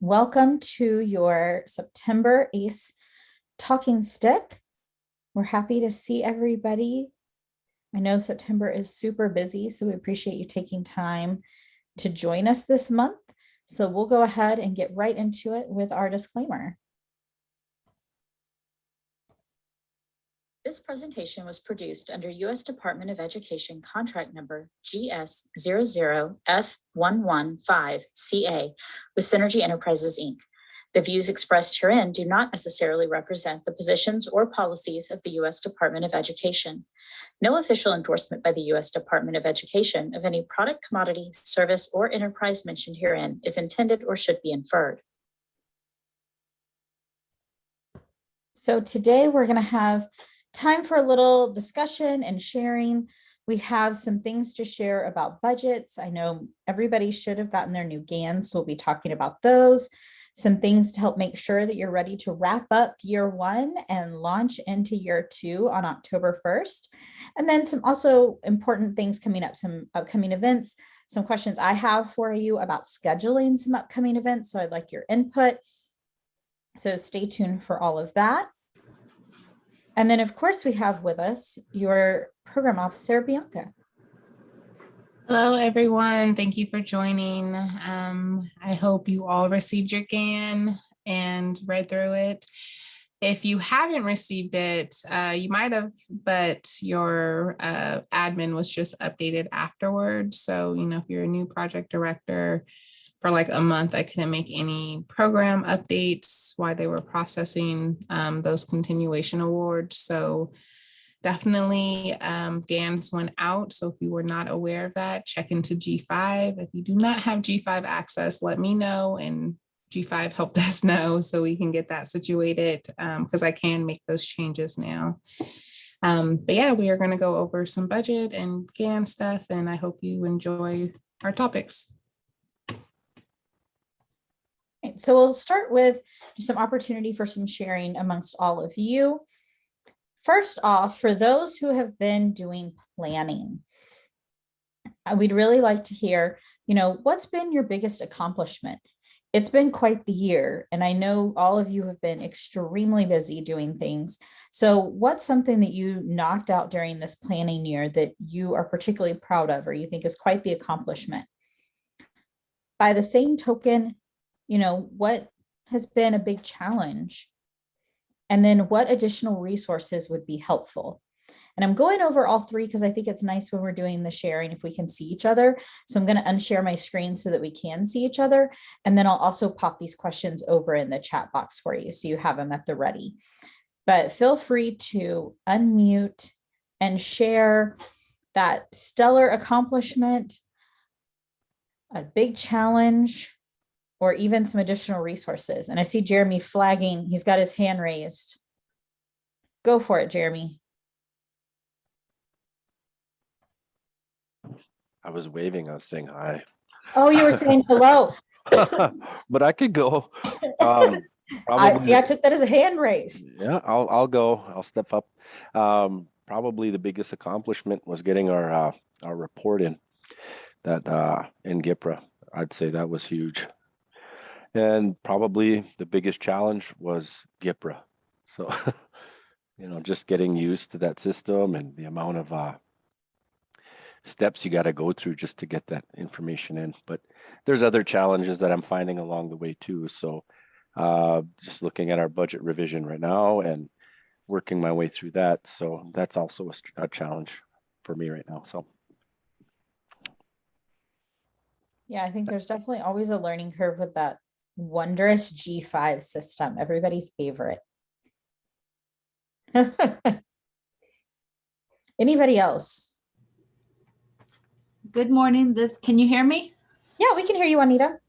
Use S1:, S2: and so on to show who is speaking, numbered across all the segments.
S1: Welcome to your September ACE Talking Stick. We're happy to see everybody. I know September is super busy, so we appreciate you taking time to join us this month. So we'll go ahead and get right into it with our disclaimer.
S2: This presentation was produced under U.S. Department of Education contract number GS00F115CA with Synergy Enterprises, Inc. The views expressed herein do not necessarily represent the positions or policies of the U.S. Department of Education. No official endorsement by the U.S. Department of Education of any product, commodity, service, or enterprise mentioned herein is intended or should be inferred.
S1: So today we're going to have time for a little discussion and sharing. We have some things to share about budgets. I know everybody should have gotten their new GANs, so we'll be talking about those. Some things to help make sure that you're ready to wrap up year one and launch into year two on October 1st. And then some also important things coming up, some upcoming events, some questions I have for you about scheduling some upcoming events. So I'd like your input. So stay tuned for all of that. And then, of course, we have with us your program officer, Bianca.
S3: Hello, everyone. Thank you for joining. I hope you all received your GAN and read through it. If you haven't received it, you might have, but your admin was just updated afterwards. So, if you're a new project director, for like a month, I couldn't make any program updates while they were processing those continuation awards. So definitely GANs went out. So if you were not aware of that, check into G5. If you do not have G5 access, let me know, and G5 helped us know so we can get that situated because I can make those changes now. But yeah, we are going to go over some budget and GAN stuff, and I hope you enjoy our topics.
S1: So we'll start with just some opportunity for some sharing amongst all of you. First off, for those who have been doing planning, we'd really like to hear, what's been your biggest accomplishment? It's been quite the year, and I know all of you have been extremely busy doing things. So what's something that you knocked out during this planning year that you are particularly proud of or you think is quite the accomplishment? By the same token, what has been a big challenge? And then what additional resources would be helpful? And I'm going over all three because I think it's nice when we're doing the sharing if we can see each other. So I'm going to unshare my screen so that we can see each other. And then I'll also pop these questions over in the chat box for you so you have them at the ready. But feel free to unmute and share that stellar accomplishment, a big challenge, or even some additional resources. And I see Jeremy flagging. He's got his hand raised. Go for it, Jeremy.
S4: I was waving. I was saying hi.
S1: Oh, you were saying hello.
S4: But I could go.
S1: I took that as a hand raise.
S4: Yeah, I'll go. I'll step up. Probably the biggest accomplishment was getting our report in GIPRA. I'd say that was huge. And probably the biggest challenge was GIPRA. So, just getting used to that system and the amount of steps you got to go through just to get that information in. But there's other challenges that I'm finding along the way too. So just looking at our budget revision right now and working my way through that. So that's also a challenge for me right now. So.
S1: Yeah, I think there's definitely always a learning curve with that wondrous G5 system, everybody's favorite. Anybody else?
S5: Good morning. Can you hear me?
S1: Yeah, we can hear you, Juanita.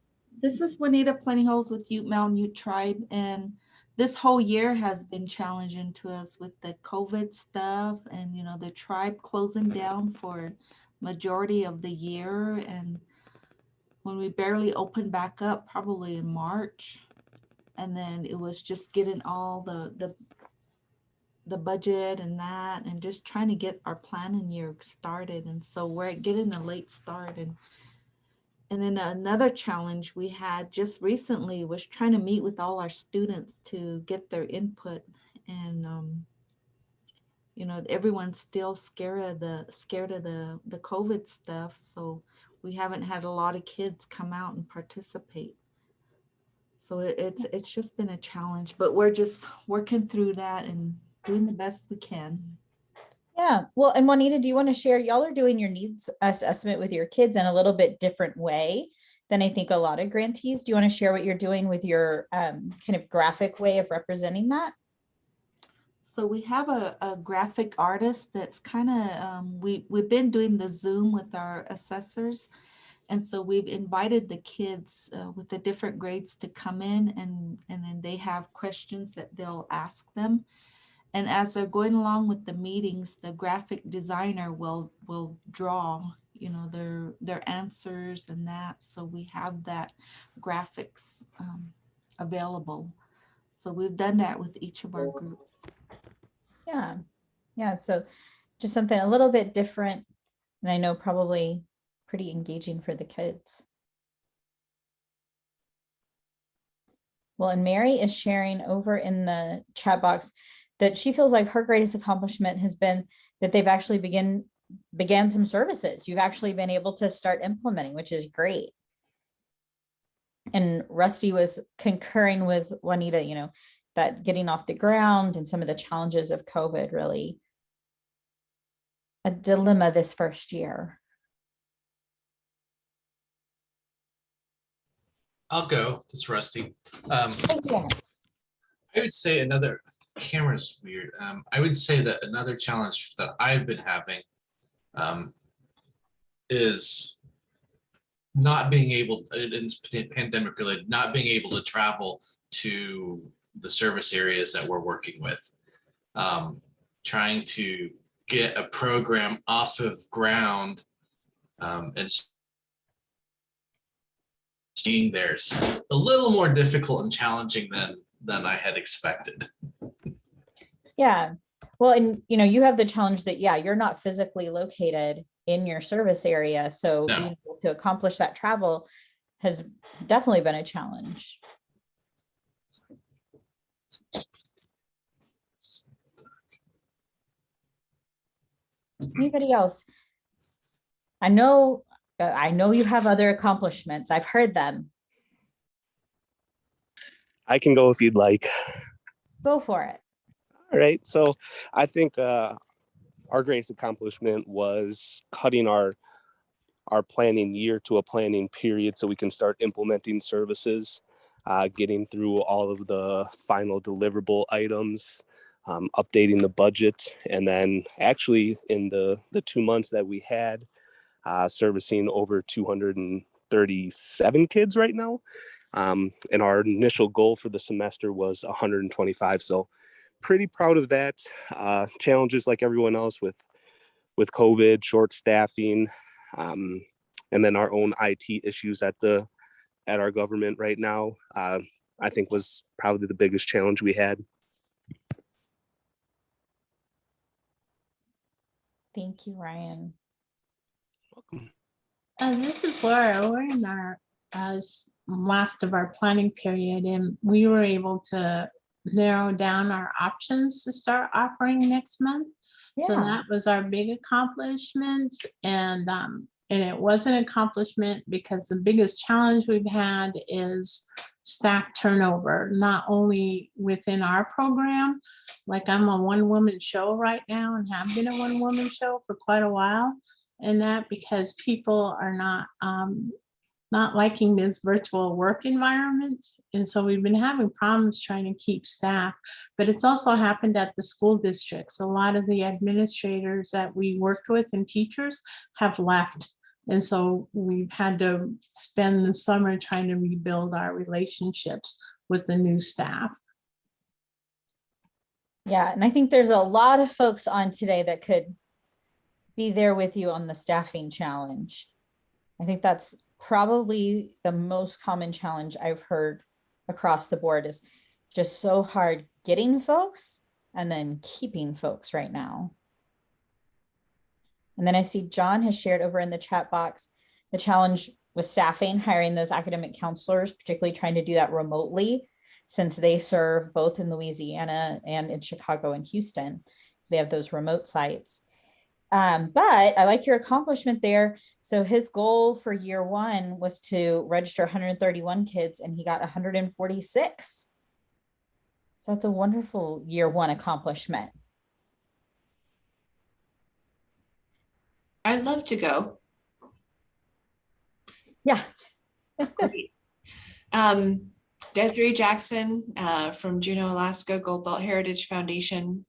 S5: This is Juanita Plentyholes with Ute Mountain Ute Tribe, and this whole year has been challenging to us with the COVID stuff and the tribe closing down for majority of the year, and when we barely opened back up probably in March, and then it was just getting all the budget and that, and just trying to get our planning year started. And so we're getting a late start, and And then another challenge we had just recently was trying to meet with all our students to get their input. And everyone's still scared of the COVID stuff. So we haven't had a lot of kids come out and participate. So it's just been a challenge, but we're just working through that and doing the best we can.
S1: Yeah. Well, and Juanita, do you want to share? Y'all are doing your needs assessment with your kids in a little bit different way than I think a lot of grantees. Do you want to share what you're doing with your kind of graphic way of representing that?
S5: So we have a graphic artist that's kind of, we've been doing the Zoom with our assessors. And so we've invited the kids with the different grades to come in, and then they have questions that they'll ask them. And as they're going along with the meetings, the graphic designer will draw, their answers and that. So we have that graphics available. So we've done that with each of our groups.
S1: Yeah. Yeah. So just something a little bit different. And I know probably pretty engaging for the kids. Well, and Mary is sharing over in the chat box that she feels like her greatest accomplishment has been that they've actually began some services. You've actually been able to start implementing, which is great. And Rusty was concurring with Juanita, that getting off the ground and some of the challenges of COVID really a dilemma this first year.
S6: I'll go. It's Rusty. I would say camera's weird. I would say that another challenge that I've been having is not being able, it's pandemic related, not being able to travel to the service areas that we're working with. Trying to get a program off of ground and seeing there's a little more difficult and challenging than I had expected.
S1: Yeah. Well, and you have the challenge that, you're not physically located in your service area. So
S6: No.
S1: being able to accomplish that travel has definitely been a challenge. Anybody else? I know you have other accomplishments. I've heard them.
S7: I can go if you'd like.
S1: Go for it.
S7: All right. So I think our greatest accomplishment was cutting our planning year to a planning period so we can start implementing services, getting through all of the final deliverable items, updating the budget, and then actually in the 2 months that we had, servicing over 237 kids right now. And our initial goal for the semester was 125. So pretty proud of that. Challenges like everyone else with COVID, short staffing, and then our own IT issues at our government right now, I think was probably the biggest challenge we had.
S1: Thank you, Ryan.
S7: Welcome.
S8: This is Laura. We're in our last of our planning period, and we were able to narrow down our options to start offering next month.
S1: Yeah.
S8: So that was our big accomplishment, and it was an accomplishment because the biggest challenge we've had is staff turnover, not only within our program. Like I'm a one-woman show right now and have been a one-woman show for quite a while. And that because people are not liking this virtual work environment. And so we've been having problems trying to keep staff, but it's also happened at the school districts. A lot of the administrators that we worked with and teachers have left. And so we've had to spend the summer trying to rebuild our relationships with the new staff.
S1: Yeah, and I think there's a lot of folks on today that could be there with you on the staffing challenge. I think that's probably the most common challenge I've heard across the board is just so hard getting folks and then keeping folks right now. And then I see John has shared over in the chat box the challenge with staffing, hiring those academic counselors, particularly trying to do that remotely, since they serve both in Louisiana and in Chicago and Houston. They have those remote sites. But I like your accomplishment there. So his goal for year one was to register 131 kids, and he got 146. So that's a wonderful year one accomplishment.
S9: I'd love to go.
S1: Yeah.
S9: Great. Desiree Jackson from Juneau, Alaska, Gold Belt Heritage Foundation.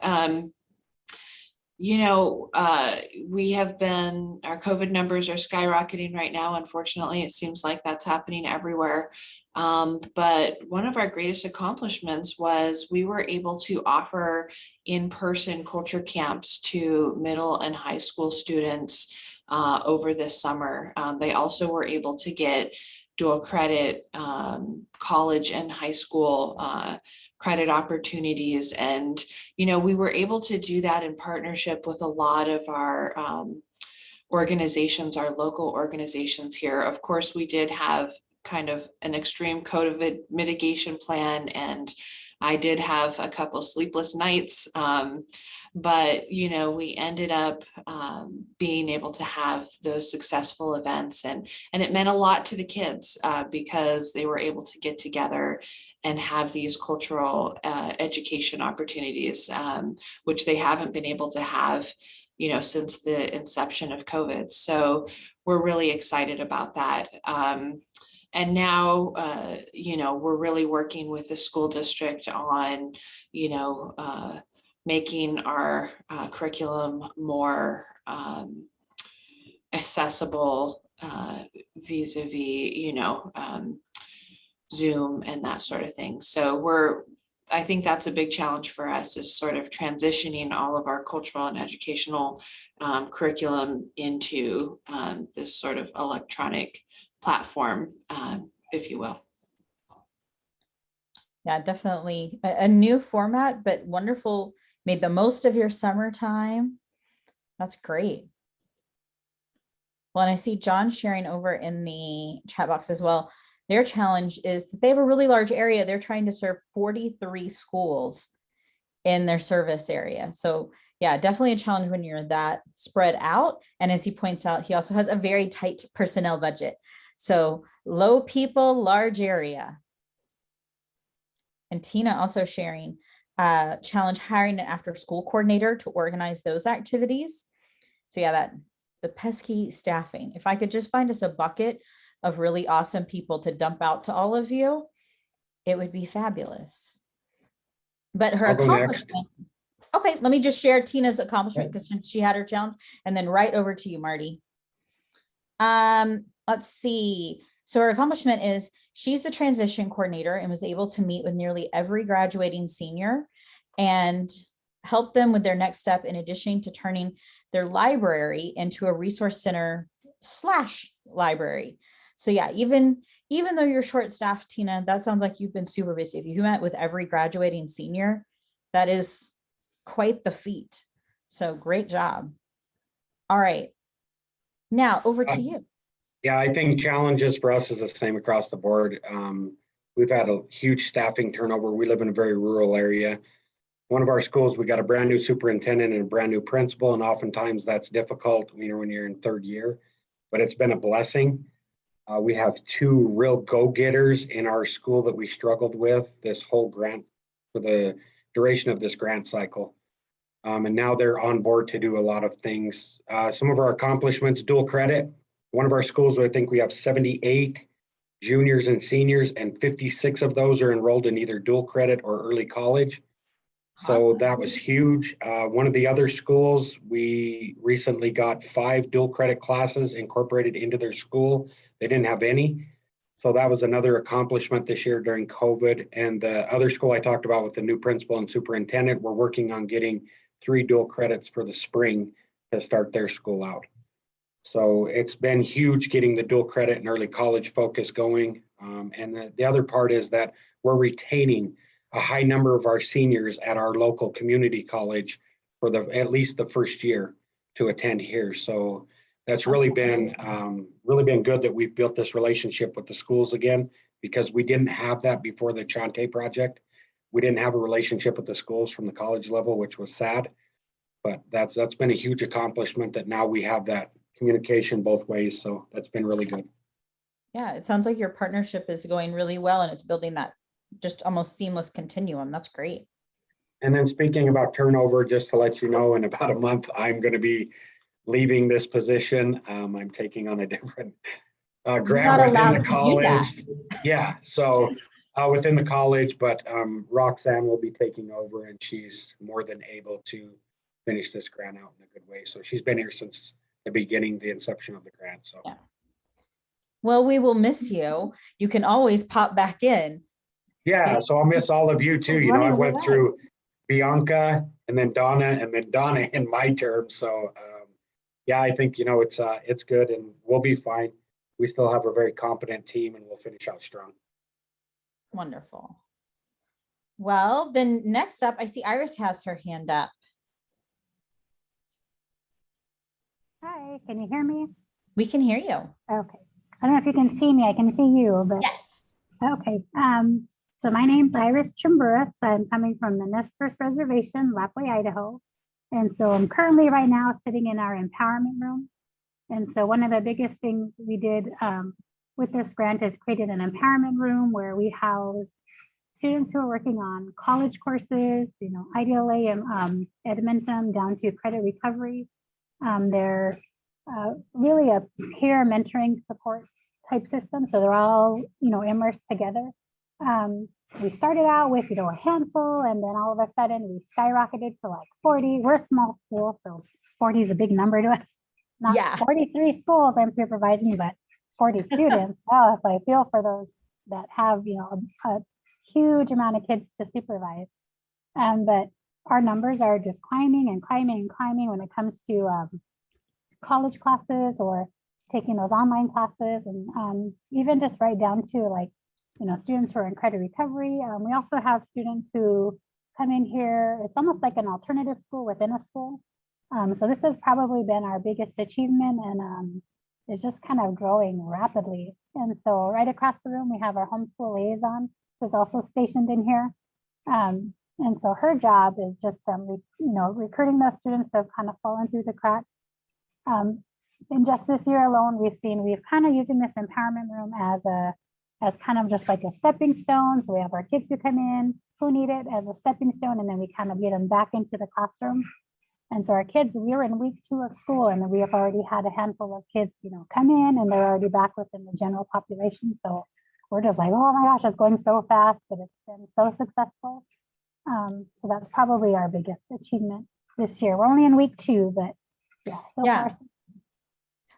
S9: We have been, our COVID numbers are skyrocketing right now. Unfortunately, it seems like that's happening everywhere. But one of our greatest accomplishments was we were able to offer in-person culture camps to middle and high school students over this summer. They also were able to get dual credit college and high school credit opportunities. And, we were able to do that in partnership with a lot of our organizations, our local organizations here. Of course, we did have kind of an extreme COVID mitigation plan, and I did have a couple sleepless nights. But, we ended up being able to have those successful events, and it meant a lot to the kids because they were able to get together and have these cultural education opportunities, which they haven't been able to have, since the inception of COVID. So we're really excited about that. And now, we're really working with the school district on, making our curriculum more accessible vis-a-vis, Zoom and that sort of thing. So I think that's a big challenge for us, is sort of transitioning all of our cultural and educational curriculum into this sort of electronic platform, if you will.
S1: Yeah, definitely a new format, but wonderful. Made the most of your summertime. That's great. Well, and I see John sharing over in the chat box as well. Their challenge is that they have a really large area. They're trying to serve 43 schools in their service area. So yeah, definitely a challenge when you're that spread out. And as he points out, he also has a very tight personnel budget. So low people, large area. And Tina also sharing challenge hiring an after school coordinator to organize those activities. So yeah, the pesky staffing. If I could just find us a bucket of really awesome people to dump out to all of you, it would be fabulous. But her accomplishment. Okay, let me just share Tina's accomplishment, because since she had her challenge, and then right over to you, Marty. Let's see. So her accomplishment is she's the transition coordinator and was able to meet with nearly every graduating senior and help them with their next step, in addition to turning their library into a resource center / library. So yeah, even though you're short staffed, Tina, that sounds like you've been super busy. If you met with every graduating senior, that is quite the feat. So great job. All right. Now over to you.
S10: Yeah, I think challenges for us is the same across the board. We've had a huge staffing turnover. We live in a very rural area. One of our schools, we got a brand new superintendent and a brand new principal, and oftentimes that's difficult when you're in third year, but it's been a blessing. We have 2 real go-getters in our school that we struggled with this whole grant for the duration of this grant cycle. And now they're on board to do a lot of things. Some of our accomplishments, dual credit. One of our schools, I think we have 78 juniors and seniors, and 56 of those are enrolled in either dual credit or early college. So
S1: Awesome.
S10: that was huge. One of the other schools, we recently got 5 dual credit classes incorporated into their school. They didn't have any. So that was another accomplishment this year during COVID. And the other school I talked about with the new principal and superintendent, we're working on getting 3 dual credits for the spring to start their school out. So it's been huge getting the dual credit and early college focus going. And the other part is that we're retaining a high number of our seniors at our local community college for at least the first year to attend here. So That's really been good that we've built this relationship with the schools again, because we didn't have that before the Chante project. We didn't have a relationship with the schools from the college level, which was sad. But that's been a huge accomplishment that now we have that communication both ways. So that's been really good.
S1: Yeah, it sounds like your partnership is going really well and it's building that just almost seamless continuum. That's great.
S10: And then speaking about turnover, just to let you know, in about a month, I'm going to be leaving this position. I'm taking on a different grant
S1: not
S10: within
S1: allowed
S10: the
S1: to do that.
S10: college. Yeah, so within the college, but Roxanne will be taking over, and she's more than able to finish this grant out in a good way. So she's been here since the beginning, the inception of the grant. So
S1: Yeah. Well, we will miss you. You can always pop back in.
S10: yeah, so I'll miss all of you too. You know, I went through Bianca and then Donna in my term. So yeah, I think, you know, it's good and we'll be fine. We still have a very competent team and we'll finish out strong.
S1: Wonderful. Well, then next up, I see Iris has her hand up.
S11: Hi, can you hear me?
S1: We can hear you.
S11: Okay. I don't know if you can see me. I can see you, but
S1: Yes.
S11: okay. So my name's Iris Chimburas. I'm coming from the Nez Perce Reservation, Lapwai, Idaho. And so I'm currently right now sitting in our empowerment room. And so one of the biggest things we did with this grant is created an empowerment room where we house students who are working on college courses, you know, IDLA and Edmonton down to credit recovery. They're really a peer mentoring support type system. So they're all, you know, immersed together. We started out with, you know, a handful, and then all of a sudden we skyrocketed to like 40. We're a small school, so 40 is a big number to us. Not 43 schools I'm supervising, but 40 students. Oh, so I feel for those that have, you know, a huge amount of kids to supervise. But our numbers are just climbing and climbing and climbing when it comes to college classes or taking those online classes, and even just right down to like, you know, students who are in credit recovery. We also have students who come in here. It's almost like an alternative school within a school. So this has probably been our biggest achievement, and it's just kind of growing rapidly. And so right across the room, we have our homeschool liaison, who's also stationed in here. And so her job is just, you know, recruiting those students that have kind of fallen through the cracks. In just this year alone, we've kind of using this empowerment room as kind of just like a stepping stone. So we have our kids who come in who need it as a stepping stone, and then we kind of get them back into the classroom. And so our kids, we were in week 2 of school, and we have already had a handful of kids, you know, come in, and they're already back within the general population. So we're just like, oh my gosh, it's going so fast, but it's been so successful. So that's probably our biggest achievement this year. We're only in week 2, but yeah. So far.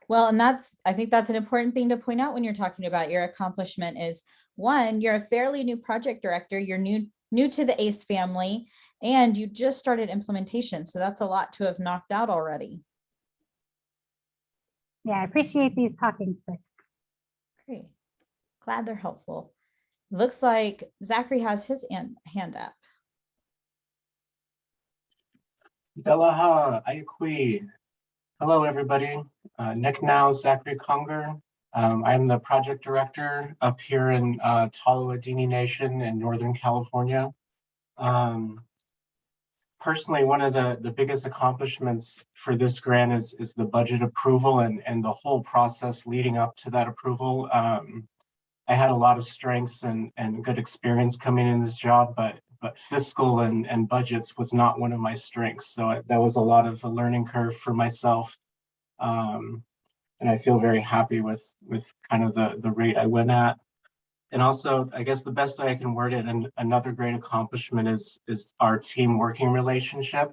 S1: Well, and I think that's an important thing to point out when you're talking about your accomplishment is, one, you're a fairly new project director. You're new to the ACE family, and you just started implementation. So that's a lot to have knocked out already.
S11: Yeah, I appreciate these talking sticks.
S1: Great. Glad they're helpful. Looks like Zachary has his hand up.
S12: Delaha, Ayakui. Hello, everybody. Nick now, Zachary Conger. I'm the project director up here in Tolowa-Dini Nation in Northern California. Personally, one of the biggest accomplishments for this grant is the budget approval and the whole process leading up to that approval. I had a lot of strengths and good experience coming in this job, but fiscal and budgets was not one of my strengths. So that was a lot of a learning curve for myself. And I feel very happy with kind of the rate I went at. And also, I guess the best way I can word it, and another great accomplishment is our team working relationship.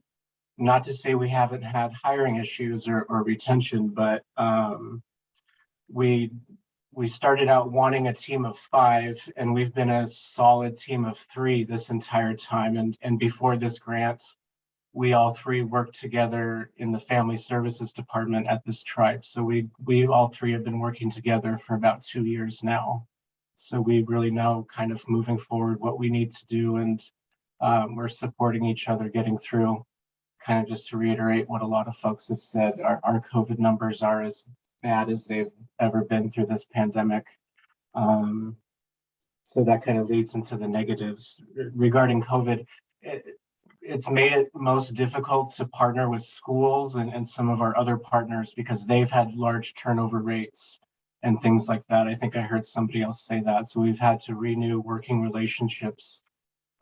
S12: Not to say we haven't had hiring issues or retention, but we started out wanting a team of 5, and we've been a solid team of 3 this entire time. And before this grant, we all 3 worked together in the family services department at this tribe. So we all 3 have been working together for about 2 years now. So we really know kind of moving forward what we need to do, and we're supporting each other getting through kind of just to reiterate what a lot of folks have said, our COVID numbers are as bad as they've ever been through this pandemic. So that kind of leads into the negatives regarding COVID. It's made it most difficult to partner with schools and some of our other partners because they've had large turnover rates and things like that. I think I heard somebody else say that. So we've had to renew working relationships,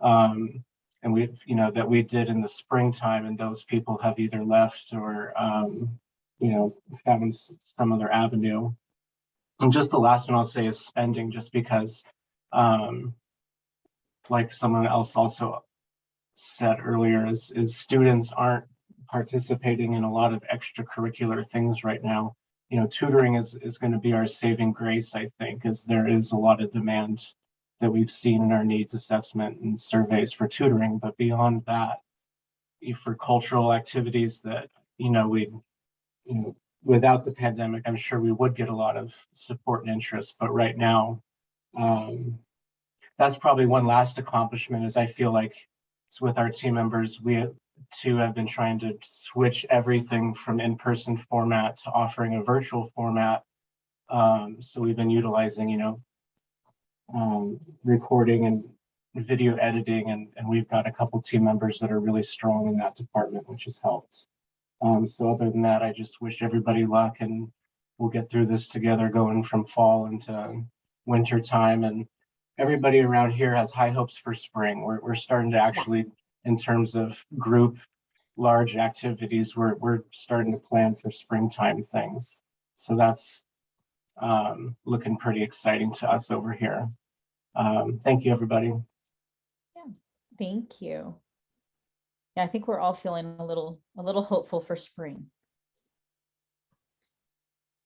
S12: and that we did in the springtime, and those people have either left or, found some other avenue. And just the last one I'll say is spending, just because, like someone else also said earlier, is students aren't participating in a lot of extracurricular things right now. Tutoring is going to be our saving grace, I think, as there is a lot of demand that we've seen in our needs assessment and surveys for tutoring. But beyond that, for cultural activities that, without the pandemic, I'm sure we would get a lot of support and interest. But right now, that's probably one last accomplishment, is I feel like it's with our team members. We too have been trying to switch everything from in-person format to offering a virtual format. So we've been utilizing, recording and video editing, and we've got a couple team members that are really strong in that department, which has helped. So other than that, I just wish everybody luck, and we'll get through this together going from fall into winter time. And everybody around here has high hopes for spring. We're starting to actually, in terms of group large activities, we're starting to plan for springtime things. So that's looking pretty exciting to us over here. Thank you, everybody.
S1: Yeah, thank you. Yeah, I think we're all feeling a little hopeful for spring.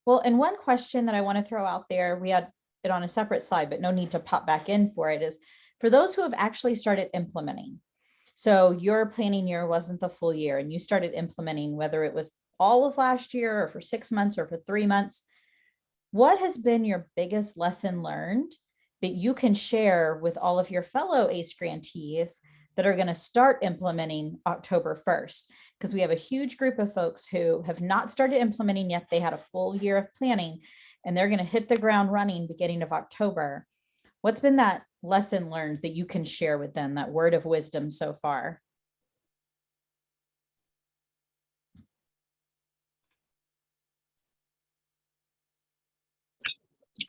S1: Well, and one question that I want to throw out there, we had it on a separate slide, but no need to pop back in for it, is for those who have actually started implementing. So your planning year wasn't the full year and you started implementing, whether it was all of last year or for 6 months or for 3 months. What has been your biggest lesson learned that you can share with all of your fellow ACE grantees that are going to start implementing October 1st? Because we have a huge group of folks who have not started implementing yet. They had a full year of planning and they're going to hit the ground running beginning of October. What's been that lesson learned that you can share with them, that word of wisdom so far?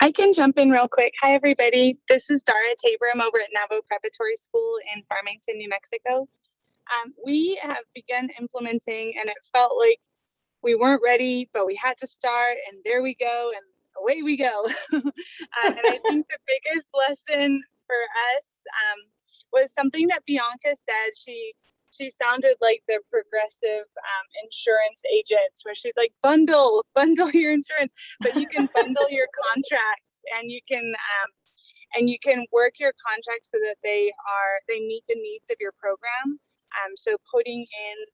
S13: I can jump in real quick. Hi, everybody. This is Dara Tabor. I'm over at Navajo Preparatory School in Farmington, New Mexico. We have begun implementing, and it felt like we weren't ready, but we had to start, and there we go, and away we go. And I think the biggest lesson for us was something that Bianca said. She sounded like the progressive insurance agents, where she's like, bundle your insurance, but you can bundle your contracts, and you can work your contracts so that they meet the needs of your program. So putting in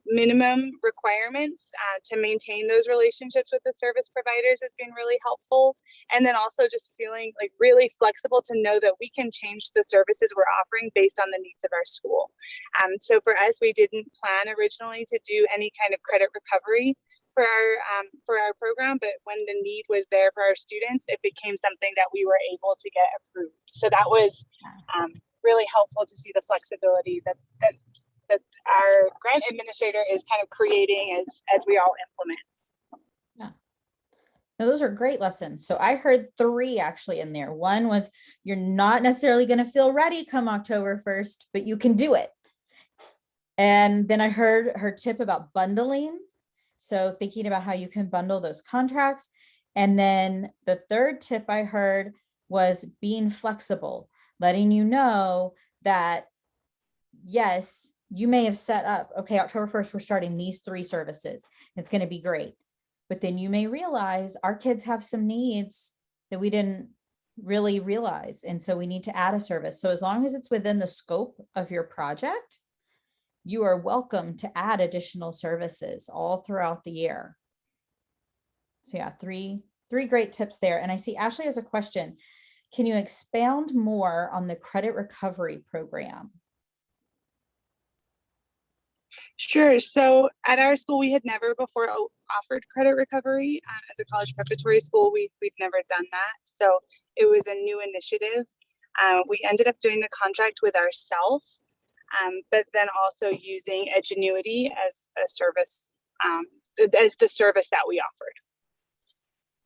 S13: minimum requirements to maintain those relationships with the service providers has been really helpful. And then also just feeling like really flexible to know that we can change the services we're offering based on the needs of our school. So for us, we didn't plan originally to do any kind of credit recovery for our program, but when the need was there for our students, it became something that we were able to get approved. So that was really helpful to see the flexibility that our grant administrator is kind of creating as we all implement.
S1: Yeah. Now, those are great lessons. So I heard 3 actually in there. One was, you're not necessarily going to feel ready come October 1st, but you can do it. And then I heard her tip about bundling. So thinking about how you can bundle those contracts. And then the 3rd tip I heard was being flexible, letting you know that, yes, you may have set up, okay, October 1st, we're starting these 3 services. It's going to be great. But then you may realize our kids have some needs that we didn't really realize. And so we need to add a service. So as long as it's within the scope of your project, you are welcome to add additional services all throughout the year. So yeah, three great tips there. And I see Ashley has a question. Can you expound more on the credit recovery program?
S13: Sure. So at our school, we had never before offered credit recovery. As a college preparatory school, we've never done that. So it was a new initiative. We ended up doing the contract with ourselves, but then also using Edgenuity as a service, as the service that we offered.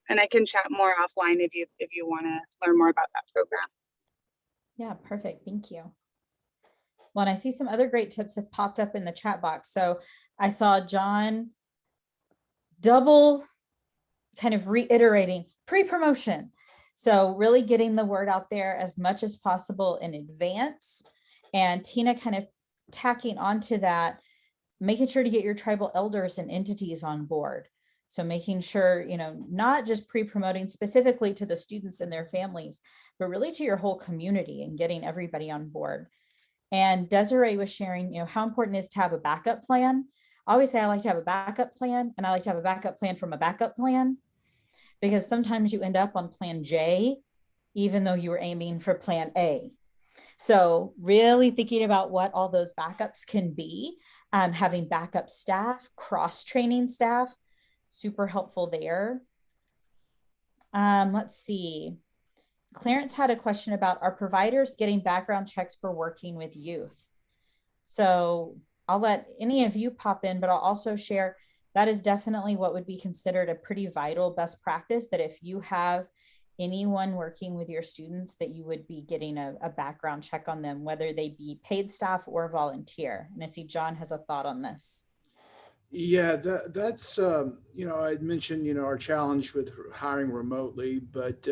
S13: And I can chat more offline if you want to learn more about that program.
S1: Yeah, perfect. Thank you. Well, and I see some other great tips have popped up in the chat box. So I saw John double kind of reiterating pre-promotion. So really getting the word out there as much as possible in advance. And Tina kind of tacking onto that, making sure to get your tribal elders and entities on board. So making sure, not just pre-promoting specifically to the students and their families, but really to your whole community and getting everybody on board. And Desiree was sharing, how important it is to have a backup plan. I always say I like to have a backup plan, and I like to have a backup plan from a backup plan, because sometimes you end up on plan J, even though you were aiming for plan A. So really thinking about what all those backups can be, having backup staff, cross-training staff, super helpful there. Let's see. Clarence had a question about, are providers getting background checks for working with youth? So I'll let any of you pop in, but I'll also share that is definitely what would be considered a pretty vital best practice, that if you have anyone working with your students, that you would be getting a background check on them, whether they be paid staff or volunteer. And I see John has a thought on this.
S14: Yeah, that's, I'd mentioned, our challenge with hiring remotely, but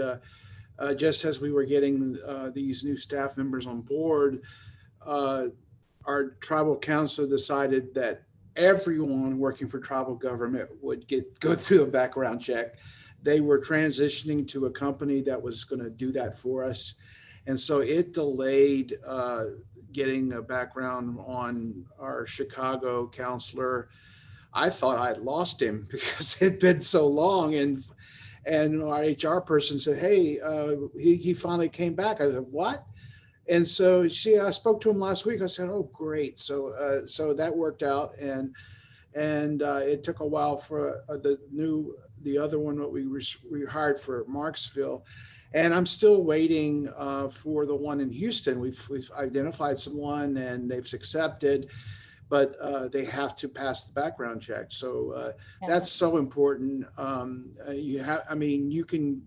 S14: just as we were getting these new staff members on board, our tribal council decided that everyone working for tribal government would go through a background check. They were transitioning to a company that was going to do that for us. And so it delayed getting a background on our Chicago counselor. I thought I'd lost him because it'd been so long. And our HR person said, hey, he finally came back. I said, what? And so I spoke to him last week. I said, oh, great. So that worked out. And it took a while for the other one that we hired for Marksville. And I'm still waiting for the one in Houston. We've identified someone and they've accepted, but they have to pass the background check. So that's so important. You can,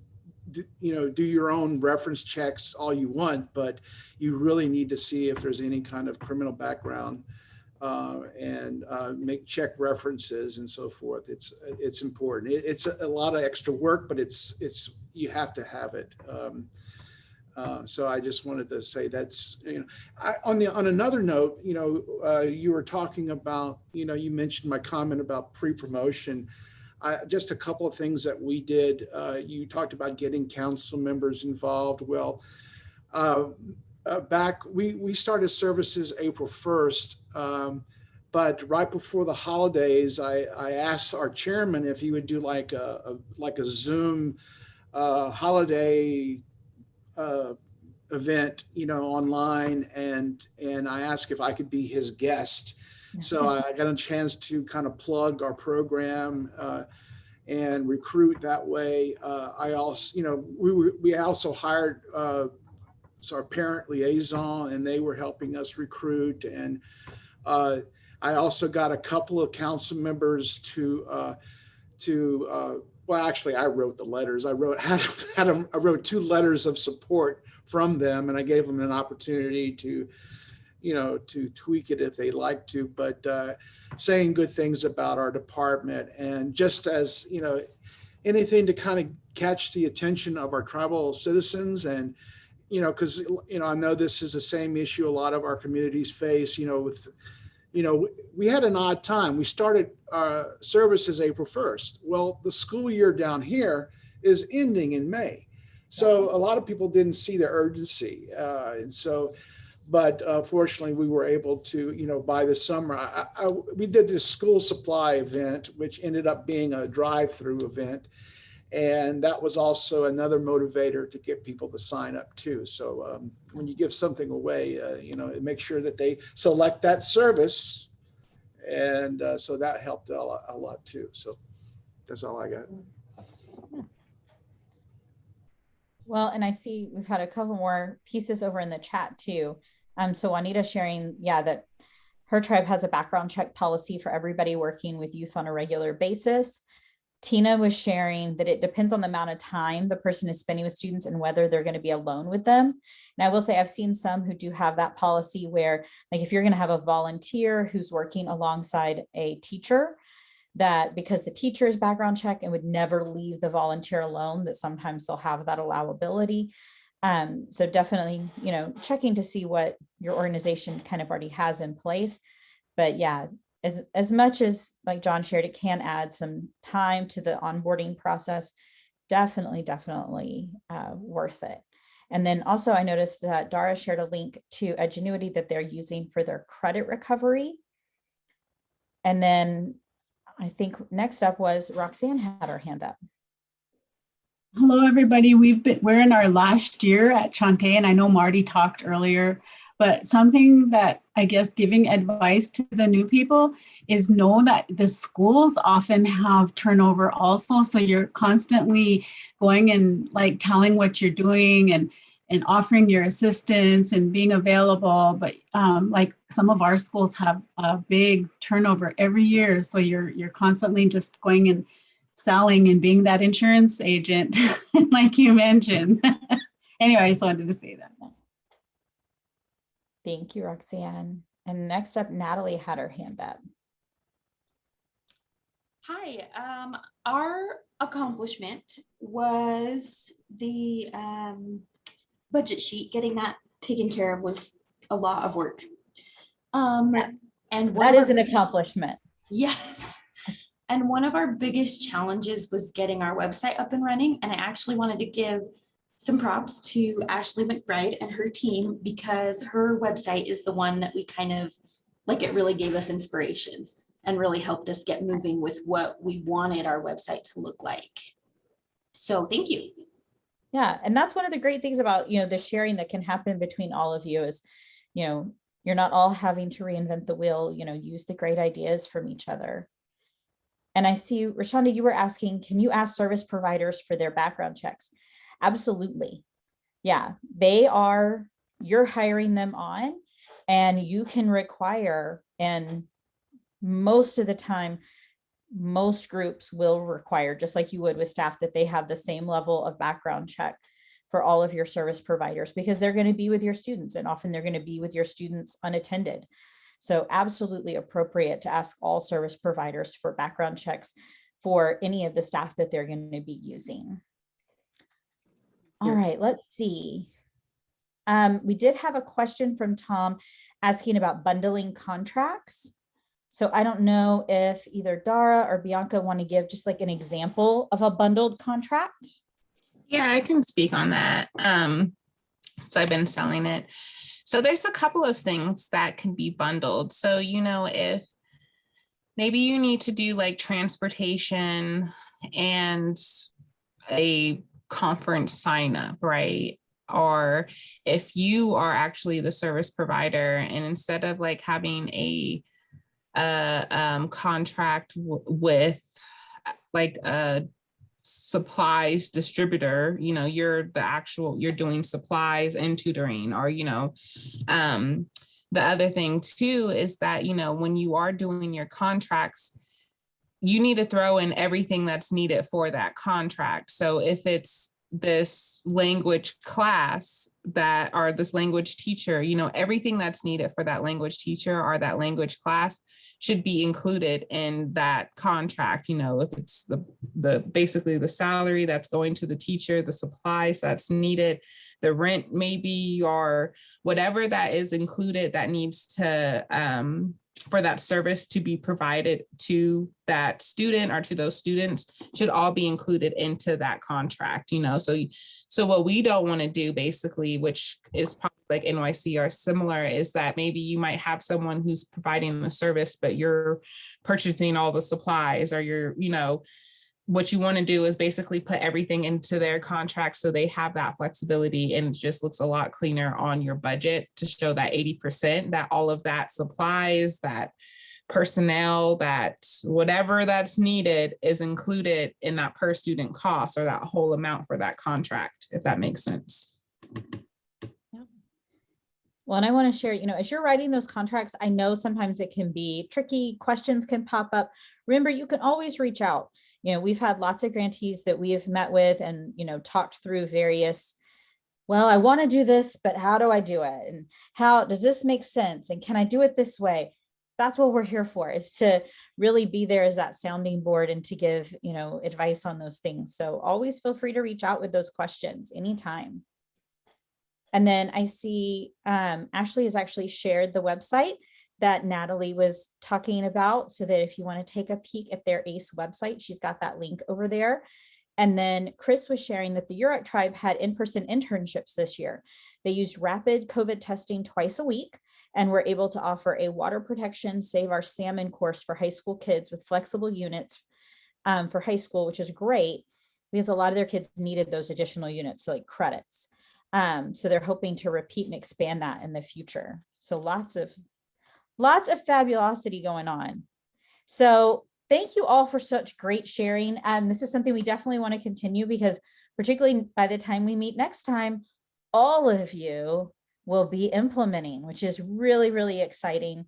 S14: do your own reference checks all you want, but you really need to see if there's any kind of criminal background and check references and so forth. It's important. It's a lot of extra work, but you have to have it. So I just wanted to say that's, on another note, you were talking about, you mentioned my comment about pre-promotion. Just a couple of things that we did. You talked about getting council members involved. Well, we started services April 1st, but right before the holidays, I asked our chairman if he would do like a Zoom holiday event, online, and I asked if I could be his guest. So I got a chance to kind of plug our program and recruit that way. I also, we also hired our parent liaison, and they were helping us recruit. And I also got a couple of council members to well, actually, I wrote the letters. I wrote 2 letters of support from them, and I gave them an opportunity to tweak it if they like to, but saying good things about our department. And just as, anything to kind of catch the attention of our tribal citizens. And, because, I know this is the same issue a lot of our communities face, we had an odd time. We started services April 1st. Well, the school year down here is ending in May. So a lot of people didn't see the urgency. But fortunately, we were able to, by the summer, we did this school supply event, which ended up being a drive-through event. And that was also another motivator to get people to sign up too. So when you give something away, make sure that they select that service And so that helped a lot too. So that's all I got.
S1: Well, and I see we've had a couple more pieces over in the chat too. So Juanita sharing, yeah, that her tribe has a background check policy for everybody working with youth on a regular basis. Tina was sharing that it depends on the amount of time the person is spending with students and whether they're going to be alone with them. And I will say I've seen some who do have that policy where, like, if you're going to have a volunteer who's working alongside a teacher, that because the teacher is background check and would never leave the volunteer alone, that sometimes they'll have that allowability. So definitely, you know, checking to see what your organization kind of already has in place. But yeah, as much as, like John shared, it can add some time to the onboarding process. Definitely worth it. And then also I noticed that Dara shared a link to Edgenuity that they're using for their credit recovery. And then I think next up was Roxanne had her hand up.
S15: Hello, everybody. We're in our last year at Chante, and I know Marty talked earlier, but something that I guess giving advice to the new people is know that the schools often have turnover also. So you're constantly going and like telling what you're doing and offering your assistance and being available. But like some of our schools have a big turnover every year. So you're constantly just going and selling and being that insurance agent, like you mentioned. Anyway, I just wanted to say that.
S1: Thank you, Roxanne. And next up, Natalie had her hand up.
S16: Hi, our accomplishment was the budget sheet. Getting that taken care of was a lot of work. And
S1: that is an accomplishment.
S16: Yes. And one of our biggest challenges was getting our website up and running. And I actually wanted to give some props to Ashley McBride and her team, because her website is the one that we kind of like, it really gave us inspiration and really helped us get moving with what we wanted our website to look like. So thank you.
S1: Yeah. And that's one of the great things about, you know, the sharing that can happen between all of you is, you know, you're not all having to reinvent the wheel, you know, use the great ideas from each other. And I see, Rashonda, you were asking, can you ask service providers for their background checks? Absolutely. Yeah, you're hiring them on, and you can require, and most of the time, most groups will require, just like you would with staff, that they have the same level of background check for all of your service providers, because they're going to be with your students, and often they're going to be with your students unattended. So absolutely appropriate to ask all service providers for background checks for any of the staff that they're going to be using. All right, let's see. We did have a question from Tom asking about bundling contracts. So I don't know if either Dara or Bianca want to give just like an example of a bundled contract.
S3: Yeah, I can speak on that. So I've been selling it. So there's a couple of things that can be bundled. So, you know, if maybe you need to do like transportation and a conference sign up, right? Or if you are actually the service provider, and instead of like having a contract with like a supplies distributor, you know, you're doing supplies and tutoring, or, you know, the other thing too is that, you know, when you are doing your contracts, you need to throw in everything that's needed for that contract. So if it's this language class or this language teacher, you know, everything that's needed for that language teacher or that language class should be included in that contract. You know, if it's the basically the salary that's going to the teacher, the supplies that's needed, the rent maybe, or whatever that is included that needs to for that service to be provided to that student or to those students should all be included into that contract, you know. So what we don't want to do basically, which is probably like NYC or similar, is that maybe you might have someone who's providing the service, but you're purchasing all the supplies, or you're, you know, what you want to do is basically put everything into their contract so they have that flexibility, and it just looks a lot cleaner on your budget to show that 80%, that all of that supplies, that personnel, that whatever that's needed is included in that per student cost or that whole amount for that contract, if that makes sense.
S1: Well, and I want to share, as you're writing those contracts, I know sometimes it can be tricky, questions can pop up. Remember, you can always reach out. We've had lots of grantees that we have met with and, talked through various, well, I want to do this, but how do I do it? And how does this make sense? And can I do it this way? That's what we're here for, is to really be there as that sounding board and to give, advice on those things. So always feel free to reach out with those questions anytime. And then I see Ashley has actually shared the website that Natalie was talking about, so that if you want to take a peek at their ACE website, she's got that link over there. And then Chris was sharing that the URAC tribe had in-person internships this year. They used rapid COVID testing twice a week and were able to offer a water protection Save Our Salmon course for high school kids with flexible units for high school, which is great because a lot of their kids needed those additional units, so like credits. So they're hoping to repeat and expand that in the future. So lots of fabulosity going on. So thank you all for such great sharing. And this is something we definitely want to continue, because particularly by the time we meet next time, all of you will be implementing, which is really, really exciting.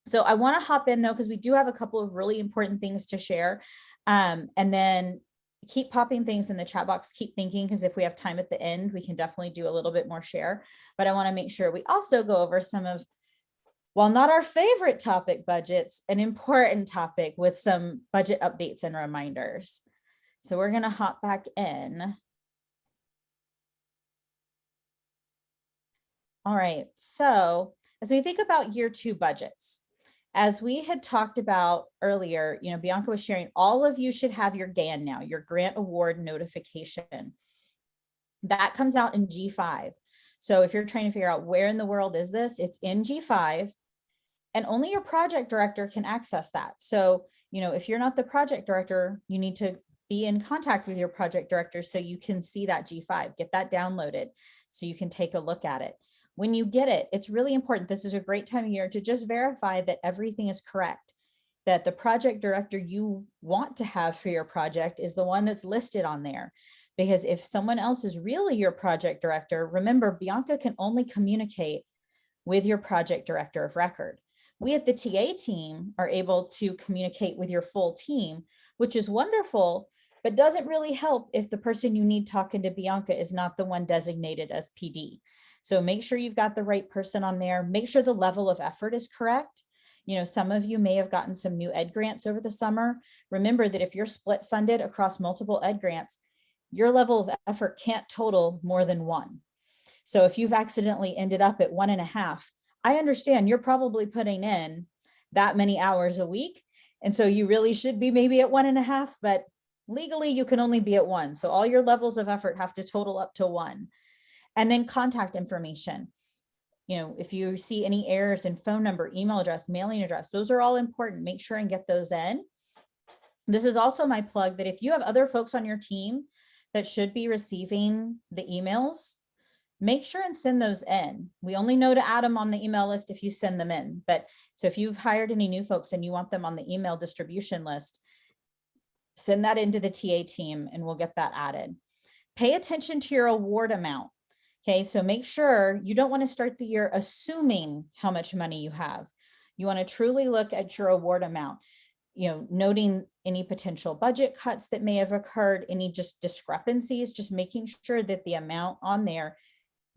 S1: So I want to hop in though, because we do have a couple of really important things to share. And then keep popping things in the chat box, keep thinking, because if we have time at the end, we can definitely do a little bit more share. But I want to make sure we also go over some of, while not our favorite topic, budgets, an important topic with some budget updates and reminders. So we're going to hop back in. All right, so as we think about year 2 budgets, as we had talked about earlier, Bianca was sharing, all of you should have your GAN now, your grant award notification. That comes out in G5. So if you're trying to figure out where in the world is this, it's in G5, and only your project director can access that. So, if you're not the project director, you need to be in contact with your project director so you can see that G5, get that downloaded so you can take a look at it. When you get it, it's really important. This is a great time of year to just verify that everything is correct, that the project director you want to have for your project is the one that's listed on there. Because if someone else is really your project director, remember, Bianca can only communicate with your project director of record. We at the TA team are able to communicate with your full team, which is wonderful, but doesn't really help if the person you need talking to Bianca is not the one designated as PD. So make sure you've got the right person on there. Make sure the level of effort is correct. Some of you may have gotten some new ed grants over the summer. Remember that if you're split funded across multiple ed grants, your level of effort can't total more than 1. So if you've accidentally ended up at 1.5, I understand you're probably putting in that many hours a week. And so you really should be maybe at 1.5, but legally you can only be at 1. So all your levels of effort have to total up to 1. And then contact information. If you see any errors in phone number, email address, mailing address, those are all important. Make sure and get those in. This is also my plug that if you have other folks on your team that should be receiving the emails, make sure and send those in. We only know to add them on the email list if you send them in. But so if you've hired any new folks and you want them on the email distribution list, send that into the TA team and we'll get that added. Pay attention to your award amount. Okay, so make sure you don't want to start the year assuming how much money you have. You want to truly look at your award amount, noting any potential budget cuts that may have occurred, any just discrepancies, just making sure that the amount on there,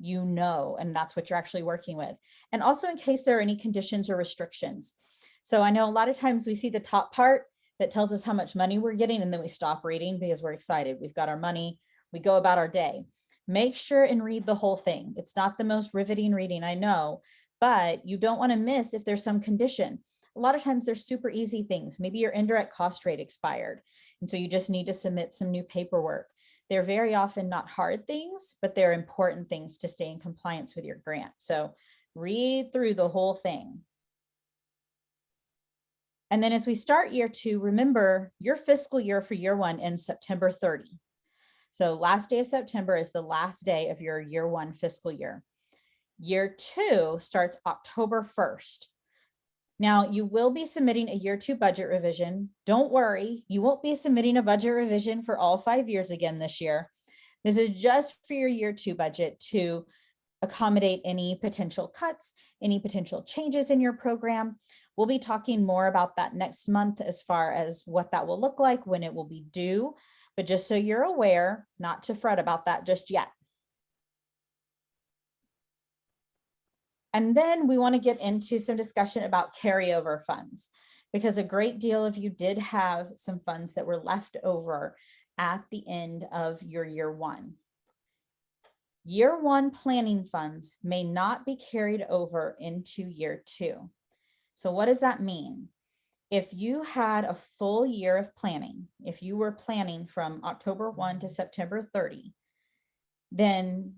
S1: and that's what you're actually working with. And also in case there are any conditions or restrictions. So I know a lot of times we see the top part that tells us how much money we're getting, and then we stop reading because we're excited. We've got our money, we go about our day. Make sure and read the whole thing. It's not the most riveting reading, I know, but you don't want to miss if there's some condition. A lot of times there's super easy things. Maybe your indirect cost rate expired, and so you just need to submit some new paperwork. They're very often not hard things, but they're important things to stay in compliance with your grant. So read through the whole thing. And then as we start year 2, remember your fiscal year for year 1 ends September 30. So last day of September is the last day of your year 1 fiscal year. Year 2 starts October 1st. Now, you will be submitting a year 2 budget revision. Don't worry, you won't be submitting a budget revision for all 5 years again this year. This is just for your year 2 budget to accommodate any potential cuts, any potential changes in your program. We'll be talking more about that next month as far as what that will look like, when it will be due. But just so you're aware, not to fret about that just yet. And then we want to get into some discussion about carryover funds, because a great deal of you did have some funds that were left over at the end of your year 1. Year 1 planning funds may not be carried over into year 2. So what does that mean? If you had a full year of planning, if you were planning from October 1 to September 30, then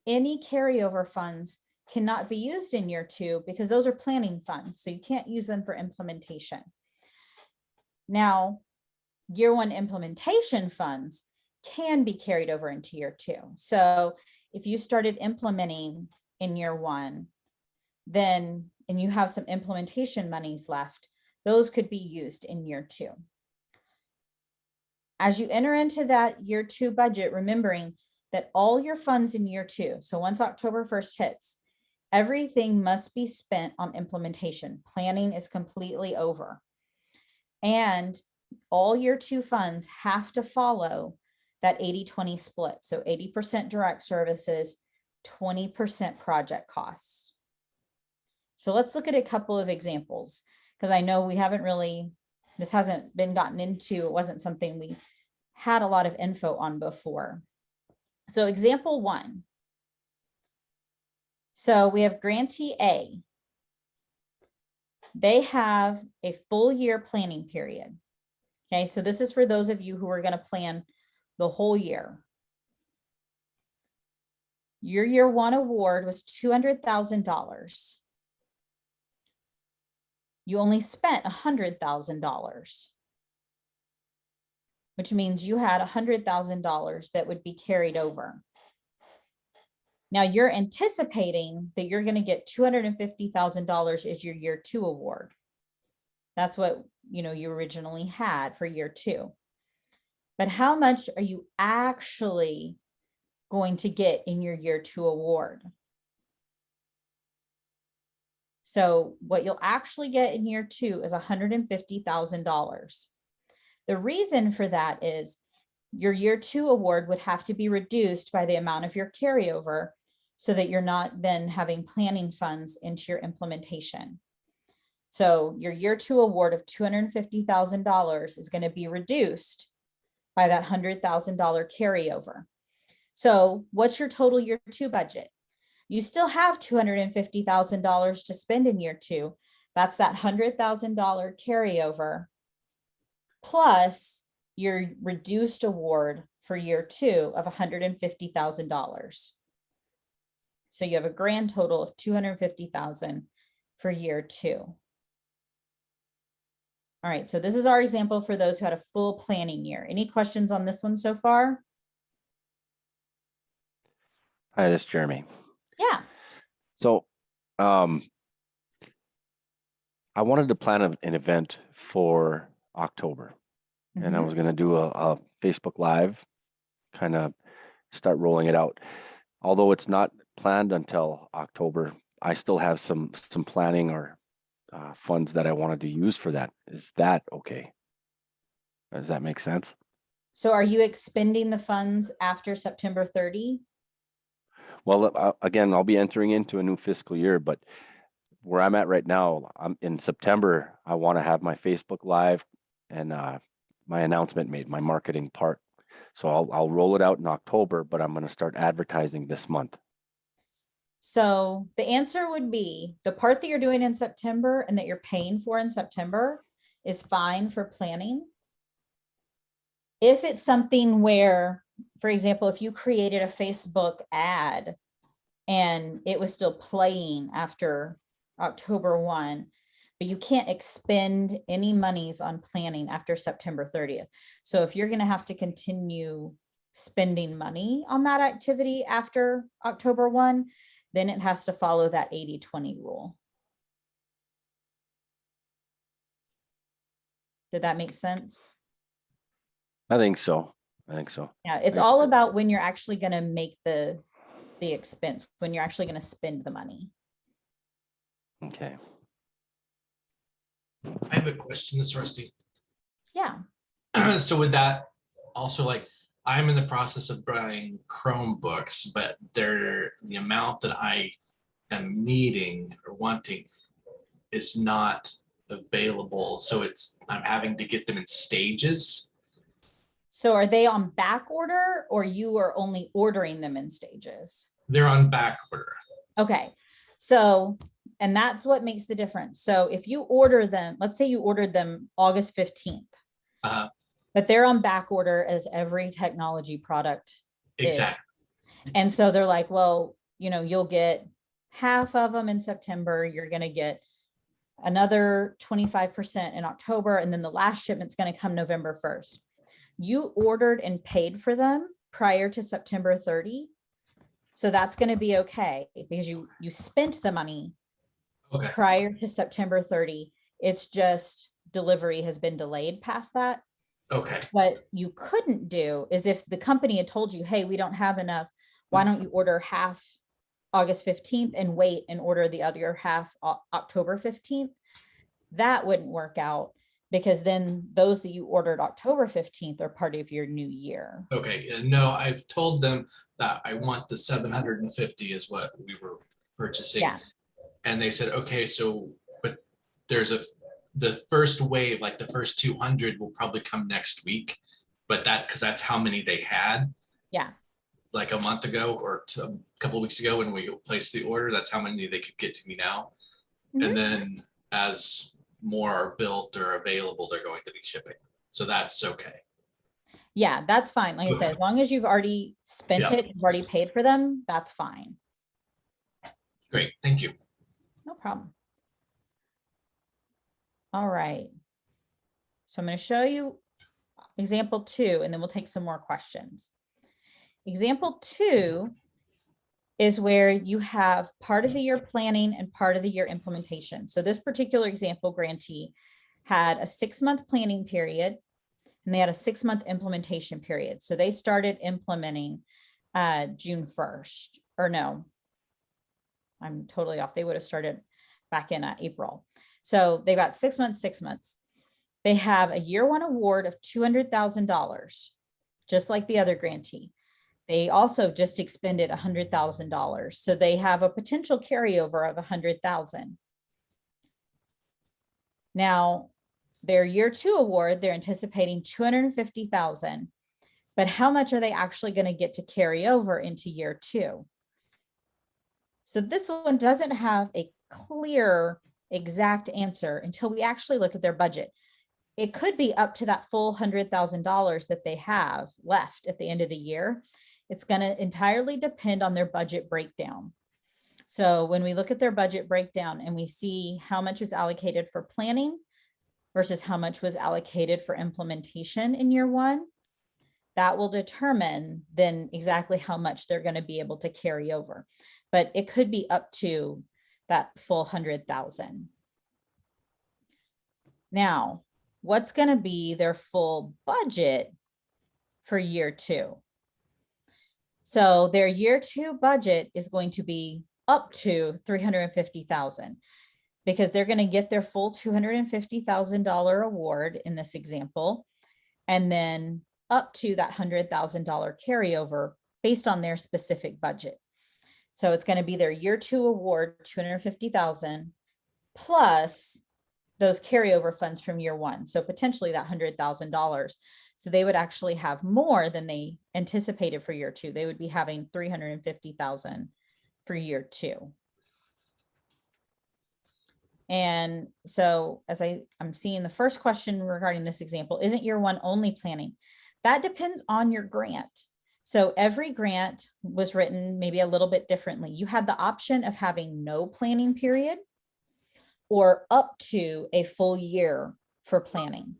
S1: any carryover funds cannot be used in year 2 because those are planning funds. So you can't use them for implementation. Now, year 1 implementation funds can be carried over into year 2. So if you started implementing in year 1, then, and you have some implementation monies left, those could be used in year 2. As you enter into that year 2 budget, remembering that all your funds in year 2, so once October 1st hits, everything must be spent on implementation. Planning is completely over. And all year 2 funds have to follow that 80-20 split. So 80% direct services, 20% project costs. So let's look at a couple of examples, because I know we haven't really, this hasn't been gotten into, it wasn't something we had a lot of info on before. So example 1. So we have grantee A. They have a full year planning period. Okay, so this is for those of you who are going to plan the whole year. Your year 1 award was $200,000. You only spent $100,000, which means you had $100,000 that would be carried over. Now you're anticipating that you're going to get $250,000 as your year 2 award. That's what, you know, you originally had for year 2. But how much are you actually going to get in your year 2 award? So what you'll actually get in year 2 is $150,000. The reason for that is your year 2 award would have to be reduced by the amount of your carryover so that you're not then having planning funds into your implementation. So your year 2 award of $250,000 is going to be reduced by that $100,000 carryover. So what's your total year 2 budget? You still have $250,000 to spend in year 2. That's that $100,000 carryover plus your reduced award for year 2 of $150,000. So you have a grand total of $250,000 for year 2. All right, so this is our example for those who had a full planning year. Any questions on this one so far?
S4: Hi, this is Jeremy.
S1: Yeah.
S4: So I wanted to plan an event for October, and I was going to do a Facebook Live, kind of start rolling it out. Although it's not planned until October, I still have some planning or funds that I wanted to use for that. Is that okay? Does that make sense?
S1: So are you expending the funds after September 30?
S4: Well, again, I'll be entering into a new fiscal year, but where I'm at right now, I'm in September, I want to have my Facebook Live and my announcement made, my marketing part. So I'll roll it out in October, but I'm going to start advertising this month.
S1: So the answer would be the part that you're doing in September and that you're paying for in September is fine for planning. If it's something where, for example, if you created a Facebook ad and it was still playing after October 1, but you can't expend any monies on planning after September 30th. So if you're going to have to continue spending money on that activity after October 1, then it has to follow that 80-20 rule. Did that make sense?
S4: I think so.
S1: Yeah, it's all about when you're actually going to make the expense, when you're actually going to spend the money.
S4: Okay.
S6: I have a question, this Rusty.
S1: Yeah.
S6: So with that, also like I'm in the process of buying Chromebooks, but the amount that I am needing or wanting is not available. So I'm having to get them in stages.
S1: So are they on back order or you are only ordering them in stages?
S6: They're on back order.
S1: Okay. So, and that's what makes the difference. So if you order them, let's say you ordered them August 15th, but they're on back order as every technology product
S6: Exactly.
S1: is. And so they're like, well, you'll get half of them in September. You're going to get another 25% in October. And then the last shipment's going to come November 1st. You ordered and paid for them prior to September 30. So that's going to be okay because you spent the money prior to September 30. It's just delivery has been delayed past that.
S6: Okay.
S1: What you couldn't do is if the company had told you, hey, we don't have enough, why don't you order half August 15th and wait and order the other half October 15th? That wouldn't work out because then those that you ordered October 15th are part of your new year.
S6: Okay. No, I've told them that I want the 750 is what we were purchasing.
S1: Yeah.
S6: And they said, okay, so, but the first wave, like the first 200 will probably come next week, but because that's how many they had.
S1: Yeah.
S6: Like a month ago or a couple of weeks ago when we placed the order, that's how many they could get to me now. Mm-hmm. And then as more are built or available, they're going to be shipping. So that's okay.
S1: Yeah, that's fine. Like I said, as long as you've already spent it, you've already paid for them, that's fine.
S6: Great, thank you.
S1: No problem. All right. So I'm going to show you example 2, and then we'll take some more questions. Example 2 is where you have part of the year planning and part of the year implementation. So this particular example grantee had a 6-month planning period and they had a 6-month implementation period. So they started implementing June 1st, or no, I'm totally off. They would have started back in April. So they got 6 months, 6 months. They have a year 1 award of $200,000, just like the other grantee. They also just expended $100,000. So they have a potential carryover of $100,000. Now, their year 2 award, they're anticipating $250,000, but how much are they actually going to get to carry over into year 2? So this one doesn't have a clear, exact answer until we actually look at their budget. It could be up to that full $100,000 that they have left at the end of the year. It's going to entirely depend on their budget breakdown. So when we look at their budget breakdown and we see how much was allocated for planning versus how much was allocated for implementation in year 1, that will determine then exactly how much they're going to be able to carry over. But it could be up to that full $100,000. Now, what's going to be their full budget for year 2? So their year 2 budget is going to be up to $350,000 because they're going to get their full $250,000 award in this example, and then up to that $100,000 carryover based on their specific budget. So it's going to be their year 2 award, $250,000 plus those carryover funds from year 1. So potentially that $100,000. So they would actually have more than they anticipated for year 2. They would be having $350,000 for year 2. And so as I'm seeing the first question regarding this example, isn't year 1 only planning? That depends on your grant. So every grant was written maybe a little bit differently. You had the option of having no planning period or up to a full year for planning.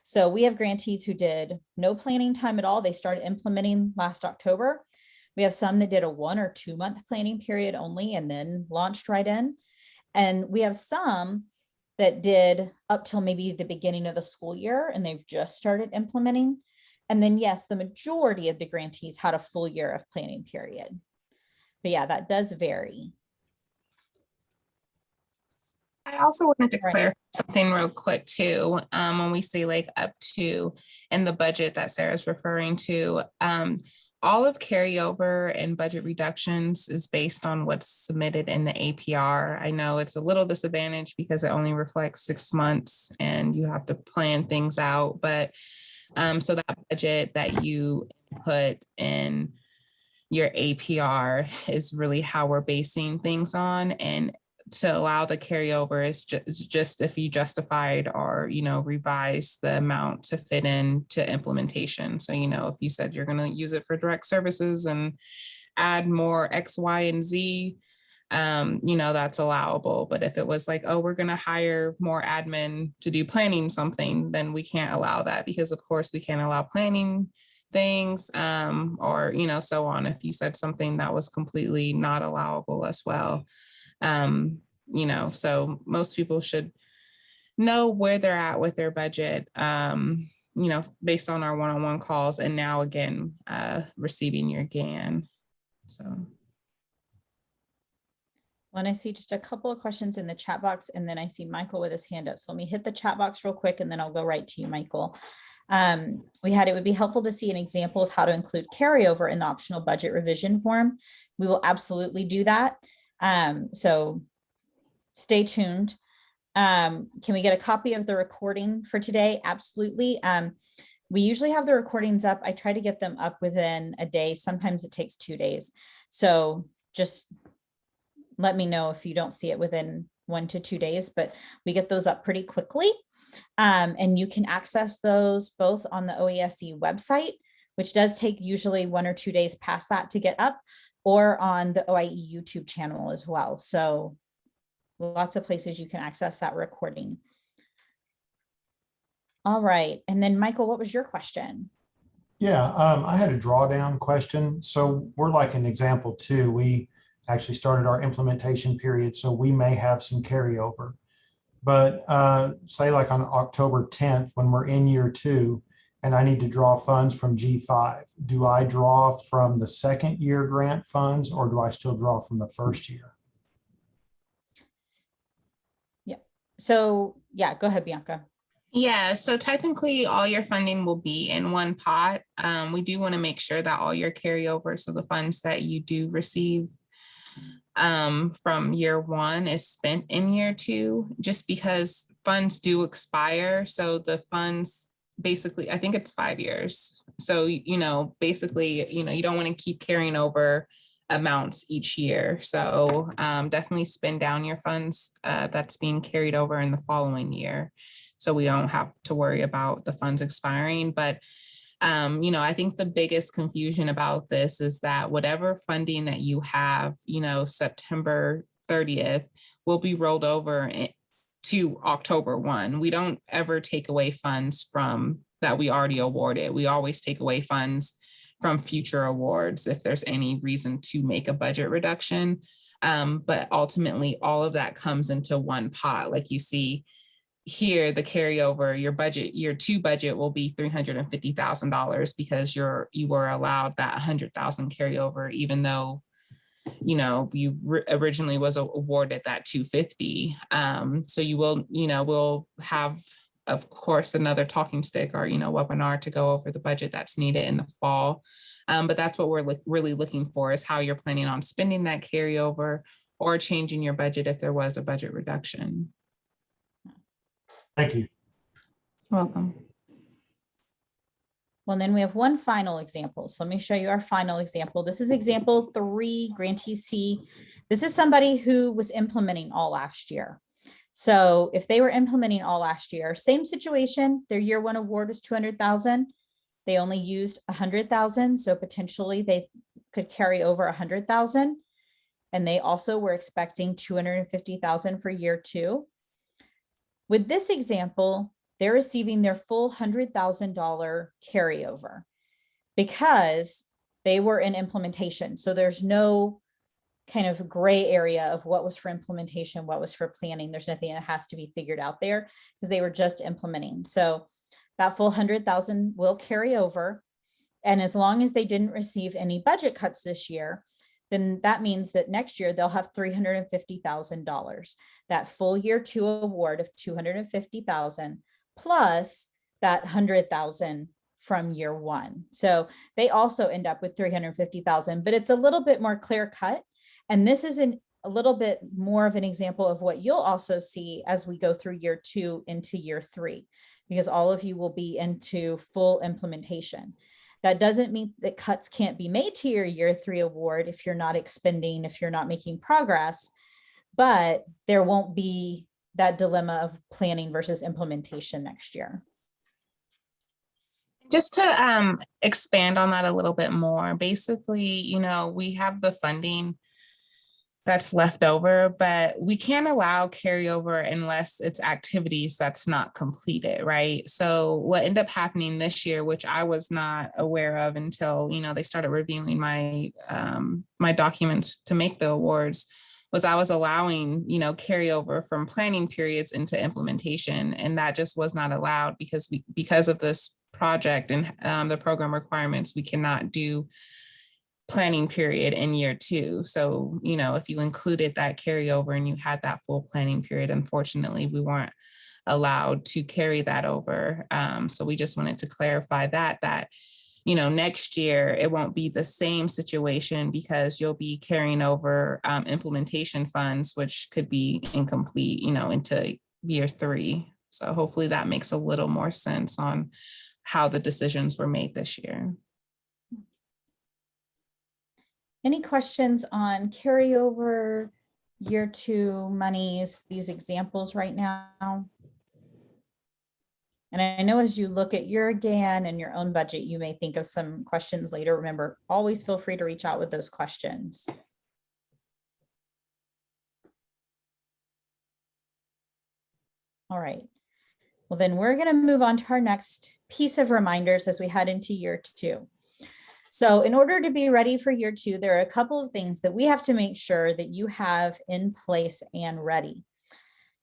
S1: So we have grantees who did no planning time at all. They started implementing last October. We have some that did a 1 or 2 month planning period only and then launched right in. And we have some that did up till maybe the beginning of the school year and they've just started implementing. And then yes, the majority of the grantees had a full year of planning period. But yeah, that does vary.
S3: I also wanted to
S1: Right.
S3: clarify something real quick too. When we say like up to in the budget that Sarah's referring to, all of carryover and budget reductions is based on what's submitted in the APR. I know it's a little disadvantaged because it only reflects 6 months and you have to plan things out, but so that budget that you put in your APR is really how we're basing things on. And to allow the carryover is just if you justified or, revise the amount to fit into implementation. So, if you said you're going to use it for direct services and add more X, Y, and Z, that's allowable. But if it was like, oh, we're going to hire more admin to do planning something, then we can't allow that because of course we can't allow planning things or, so on. If you said something that was completely not allowable as well. So most people should know where they're at with their budget, based on our one-on-one calls and now again, receiving your GAN. So.
S1: When I see just a couple of questions in the chat box and then I see Michael with his hand up. So let me hit the chat box real quick and then I'll go right to you, Michael. It would be helpful to see an example of how to include carryover in the optional budget revision form. We will absolutely do that. So stay tuned. Can we get a copy of the recording for today? Absolutely. We usually have the recordings up. I try to get them up within a day. Sometimes it takes 2 days. So just let me know if you don't see it within 1 to 2 days, but we get those up pretty quickly. And you can access those both on the OASE website, which does take usually 1 or 2 days past that to get up, or on the OIE YouTube channel as well. So lots of places you can access that recording. All right. And then Michael, what was your question?
S17: Yeah, I had a drawdown question. So we're like an example too. We actually started our implementation period, so we may have some carryover. But say like on October 10th, when we're in year 2, and I need to draw funds from G5, do I draw from the second year grant funds or do I still draw from the first year?
S1: Yeah. So yeah, go ahead, Bianca.
S3: Yeah, so technically all your funding will be in one pot. We do want to make sure that all your carryovers, so the funds that you do receive from year 1 is spent in year 2, just because funds do expire. So the funds basically, I think it's 5 years. So, basically, you don't want to keep carrying over amounts each year. So definitely spend down your funds that's being carried over in the following year. So we don't have to worry about the funds expiring. But I think the biggest confusion about this is that whatever funding that you have, September 30th will be rolled over to October 1. We don't ever take away funds from that we already awarded. We always take away funds from future awards if there's any reason to make a budget reduction. But ultimately, all of that comes into one pot. Like you see here, the carryover, your budget, year 2 budget will be $350,000 because you were allowed that 100,000 carryover, even though you originally was awarded that 250. So you will have, of course, another talking stick or webinar to go over the budget that's needed in the fall. But that's what we're really looking for, is how you're planning on spending that carryover or changing your budget if there was a budget reduction.
S17: Thank you.
S3: Welcome.
S1: Well, then we have one final example. So let me show you our final example. This is example 3, grantee C. This is somebody who was implementing all last year. So if they were implementing all last year, same situation, their year 1 award was 200,000. They only used 100,000. So potentially they could carry over 100,000. And they also were expecting 250,000 for year 2. With this example, they're receiving their full $100,000 carryover because they were in implementation. So there's no kind of gray area of what was for implementation, what was for planning. There's nothing that has to be figured out there because they were just implementing. So that full 100,000 will carry over. And as long as they didn't receive any budget cuts this year, then that means that next year they'll have $350,000. That full year 2 award of $250,000 plus that 100,000 from year 1. So they also end up with $350,000, but it's a little bit more clear cut. And this is a little bit more of an example of what you'll also see as we go through year 2 into year 3, because all of you will be into full implementation. That doesn't mean that cuts can't be made to your year 3 award if you're not expending, if you're not making progress, but there won't be that dilemma of planning versus implementation next year.
S3: Just to expand on that a little bit more, basically, you know, we have the funding that's left over, but we can't allow carryover unless it's activities that's not completed, right? So what ended up happening this year, which I was not aware of until, you know, they started reviewing my my documents to make the awards, was I was allowing, you know, carryover from planning periods into implementation, and that just was not allowed because of this project and the program requirements. We cannot do planning period in year 2. So, you know, if you included that carryover and you had that full planning period, unfortunately, we weren't allowed to carry that over. So we just wanted to clarify that, you know, next year, it won't be the same situation because you'll be carrying over implementation funds, which could be incomplete, you know, into year 3. So hopefully that makes a little more sense on how the decisions were made this year.
S1: Any questions on carryover year 2 monies, these examples right now? And I know as you look at your GAN and your own budget, you may think of some questions later. Remember, always feel free to reach out with those questions. All right. Well, then we're going to move on to our next piece of reminders as we head into year 2. So in order to be ready for year 2, there are a couple of things that we have to make sure that you have in place and ready.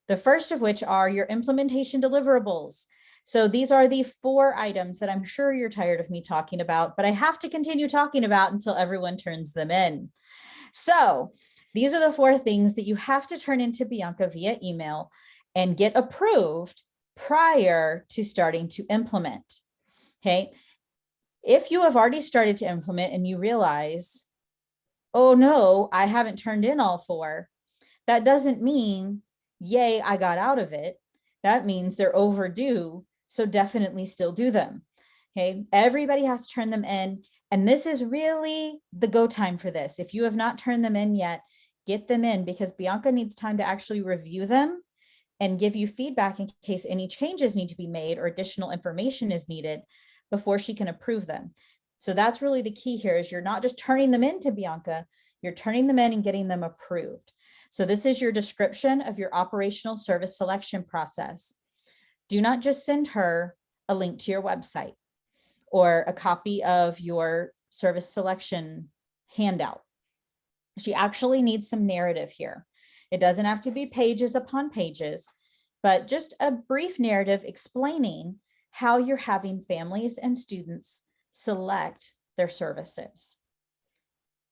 S1: The first of which are your implementation deliverables. So these are the 4 items that I'm sure you're tired of me talking about, but I have to continue talking about until everyone turns them in. So these are the 4 things that you have to turn into Bianca via email and get approved prior to starting to implement. Okay. If you have already started to implement and you realize, oh no, I haven't turned in all 4, that doesn't mean, yay, I got out of it. That means they're overdue. So definitely still do them. Okay. Everybody has to turn them in. And this is really the go time for this. If you have not turned them in yet, get them in because Bianca needs time to actually review them and give you feedback in case any changes need to be made or additional information is needed before she can approve them. So that's really the key here is you're not just turning them into Bianca, you're turning them in and getting them approved. So this is your description of your operational service selection process. Do not just send her a link to your website or a copy of your service selection handout. She actually needs some narrative here. It doesn't have to be pages upon pages, but just a brief narrative explaining how you're having families and students select their services.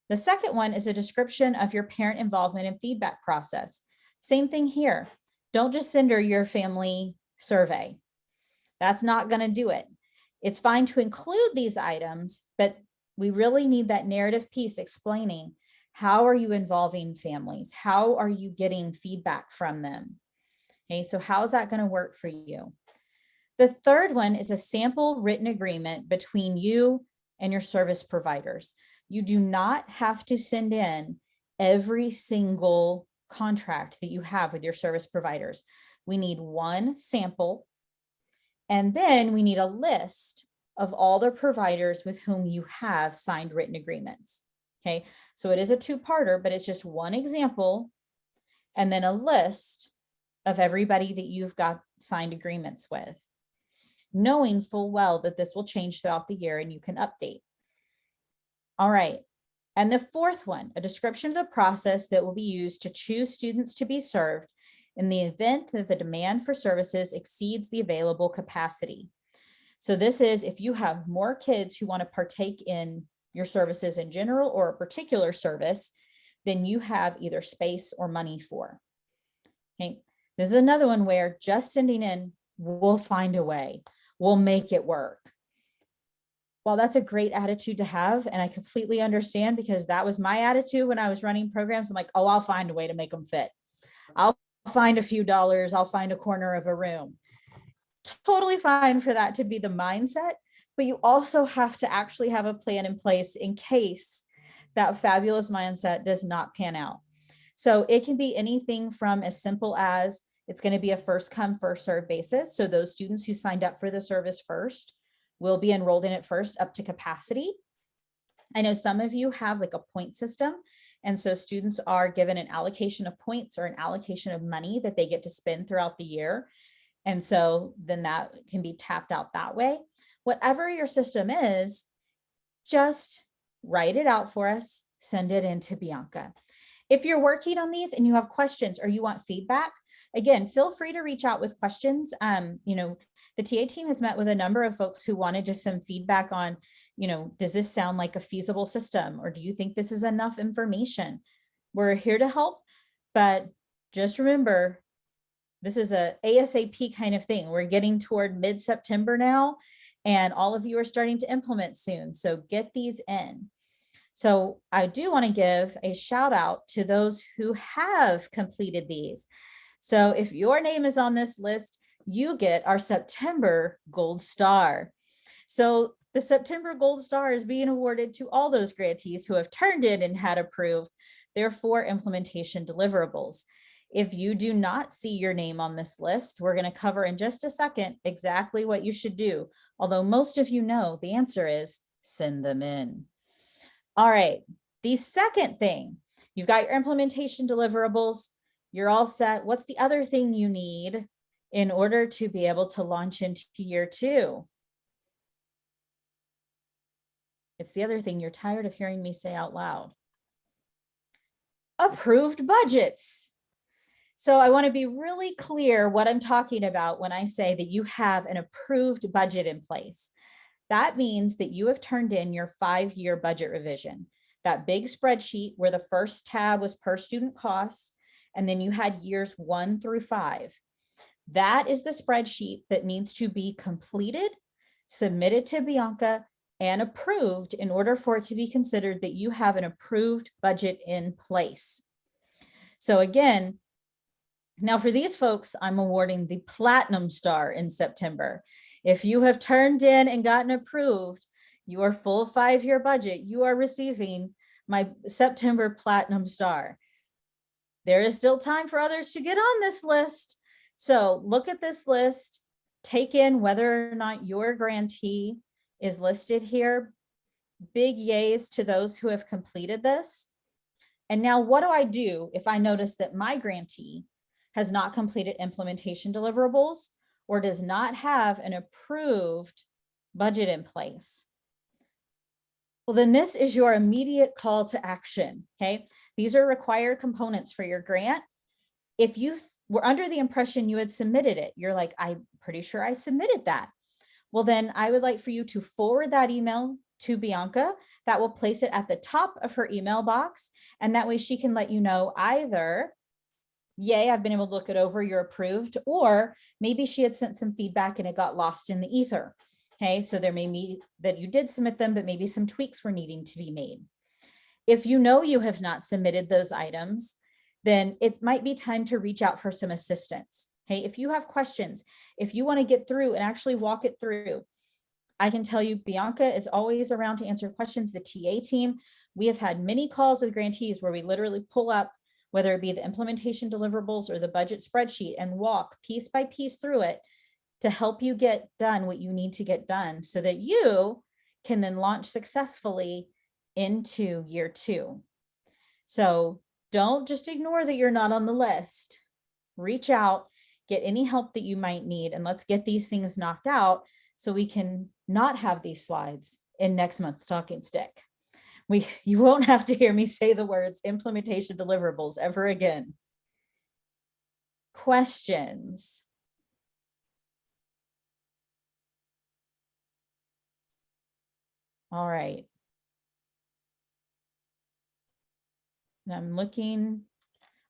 S1: The second one is a description of your parent involvement and feedback process. Same thing here. Don't just send her your family survey. That's not going to do it. It's fine to include these items, but we really need that narrative piece explaining how are you involving families? How are you getting feedback from them? Okay, so how is that going to work for you? The third one is a sample written agreement between you and your service providers. You do not have to send in every single contract that you have with your service providers. We need one sample, and then we need a list of all the providers with whom you have signed written agreements. Okay, so it is a 2-parter, but it's just one example and then a list of everybody that you've got signed agreements with, knowing full well that this will change throughout the year and you can update. All right, And the fourth one, a description of the process that will be used to choose students to be served in the event that the demand for services exceeds the available capacity. So this is if you have more kids who want to partake in your services in general or a particular service, then you have either space or money for. Okay, this is another one where just sending in, we'll find a way, we'll make it work. Well, that's a great attitude to have, and I completely understand because that was my attitude when I was running programs. I'm like, oh, I'll find a way to make them fit. I'll find a few dollars, I'll find a corner of a room. Totally fine for that to be the mindset, but you also have to actually have a plan in place in case that fabulous mindset does not pan out. So it can be anything from as simple as it's going to be a first come, first serve basis. So those students who signed up for the service first will be enrolled in it first up to capacity. I know some of you have like a point system. And so students are given an allocation of points or an allocation of money that they get to spend throughout the year. And so then that can be tapped out that way. Whatever your system is, just write it out for us, send it in to Bianca. If you're working on these and you have questions or you want feedback, again, feel free to reach out with questions. The TA team has met with a number of folks who wanted just some feedback on, does this sound like a feasible system? Or do you think this is enough information? We're here to help, but just remember, this is a ASAP kind of thing. We're getting toward mid-September now, and all of you are starting to implement soon. So get these in. So I do want to give a shout out to those who have completed these. So if your name is on this list, you get our September Gold Star. So the September Gold Star is being awarded to all those grantees who have turned in and had approved their 4 implementation deliverables. If you do not see your name on this list, we're going to cover in just a second exactly what you should do. Although most of you know the answer is send them in. All right, the second thing, you've got your implementation deliverables, you're all set. What's the other thing you need in order to be able to launch into year 2? It's the other thing you're tired of hearing me say out loud. Approved budgets. So I want to be really clear what I'm talking about when I say that you have an approved budget in place. That means that you have turned in your 5-year budget revision, that big spreadsheet where the first tab was per student cost, and then you had years 1 through 5. That is the spreadsheet that needs to be completed, submitted to Bianca, and approved in order for it to be considered that you have an approved budget in place. So again, now for these folks, I'm awarding the Platinum Star in September. If you have turned in and gotten approved your full 5-year budget, you are receiving my September Platinum Star. There is still time for others to get on this list. So look at this list, take in whether or not your grantee is listed here. Big yays to those who have completed this. And now what do I do if I notice that my grantee has not completed implementation deliverables or does not have an approved budget in place? Well, then this is your immediate call to action, okay? These are required components for your grant. If you were under the impression you had submitted it, you're like, I'm pretty sure I submitted that. Well, then I would like for you to forward that email to Bianca. That will place it at the top of her email box. And that way she can let you know either, yay, I've been able to look it over, you're approved, or maybe she had sent some feedback and it got lost in the ether. Okay, so there may be that you did submit them, but maybe some tweaks were needing to be made. If you know you have not submitted those items, then it might be time to reach out for some assistance. Okay, if you have questions, if you want to get through and actually walk it through, I can tell you Bianca is always around to answer questions. The TA team, we have had many calls with grantees where we literally pull up, whether it be the implementation deliverables or the budget spreadsheet, and walk piece by piece through it to help you get done what you need to get done so that you can then launch successfully into year 2. So don't just ignore that you're not on the list. Reach out, get any help that you might need, and let's get these things knocked out so we can not have these slides in next month's talking stick. You won't have to hear me say the words implementation deliverables ever again. Questions? All right. And I'm looking.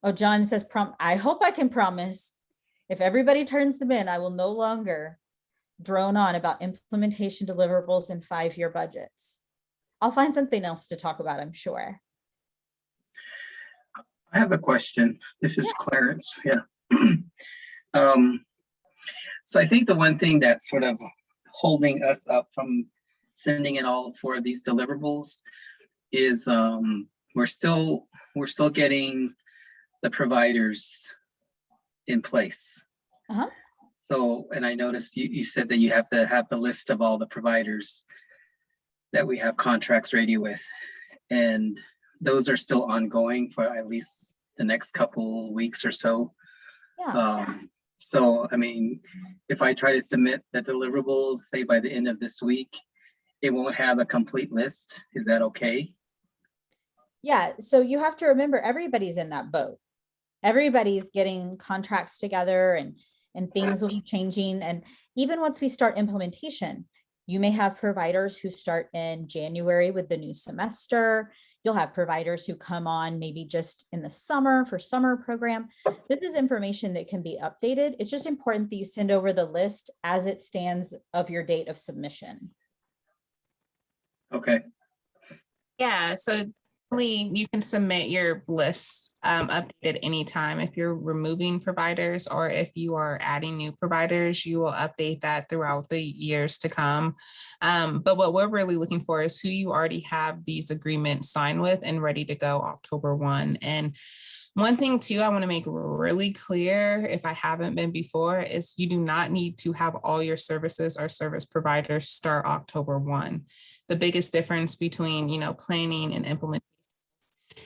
S1: Oh, John says, I hope I can promise if everybody turns them in, I will no longer drone on about implementation deliverables and 5-year budgets. I'll find something else to talk about, I'm sure.
S18: I have a question. This is Clarence. Yeah. So I think the one thing that's sort of holding us up from sending in all 4 of these deliverables is we're still getting the providers in place. So, and I noticed you said that you have to have the list of all the providers that we have contracts ready with, and those are still ongoing for at least the next couple weeks or so. So, I mean, if I try to submit the deliverables, say by the end of this week, it won't have a complete list. Is that okay?
S1: Yeah, so you have to remember everybody's in that boat. Everybody's getting contracts together and things will be changing. And even once we start implementation, you may have providers who start in January with the new semester. You'll have providers who come on maybe just in the summer for summer program. This is information that can be updated. It's just important that you send over the list as it stands of your date of submission.
S18: Okay.
S3: Yeah, so you can submit your list updated anytime. If you're removing providers or if you are adding new providers, you will update that throughout the years to come. But what we're really looking for is who you already have these agreements signed with and ready to go October 1. And one thing too, I want to make really clear, if I haven't been before, is you do not need to have all your services or service providers start October 1. The biggest difference between, planning and implementation,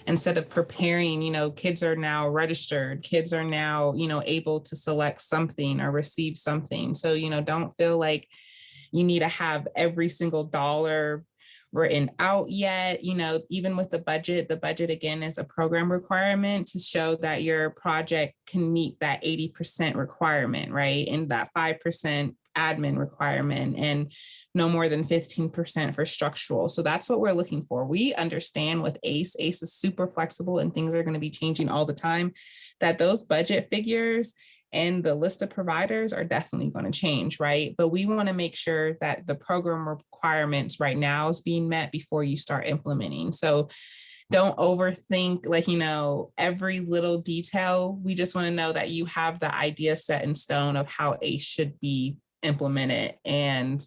S3: instead of preparing, kids are now registered, kids are now, able to select something or receive something. So, don't feel like you need to have every single dollar written out yet. Even with the budget again is a program requirement to show that your project can meet that 80% requirement, right? And that 5% admin requirement and no more than 15% for structural. So that's what we're looking for. We understand with ACE is super flexible and things are going to be changing all the time, that those budget figures and the list of providers are definitely going to change, right? But we want to make sure that the program requirements right now is being met before you start implementing. So don't overthink every little detail. We just want to know that you have the idea set in stone of how ACE should be implemented and,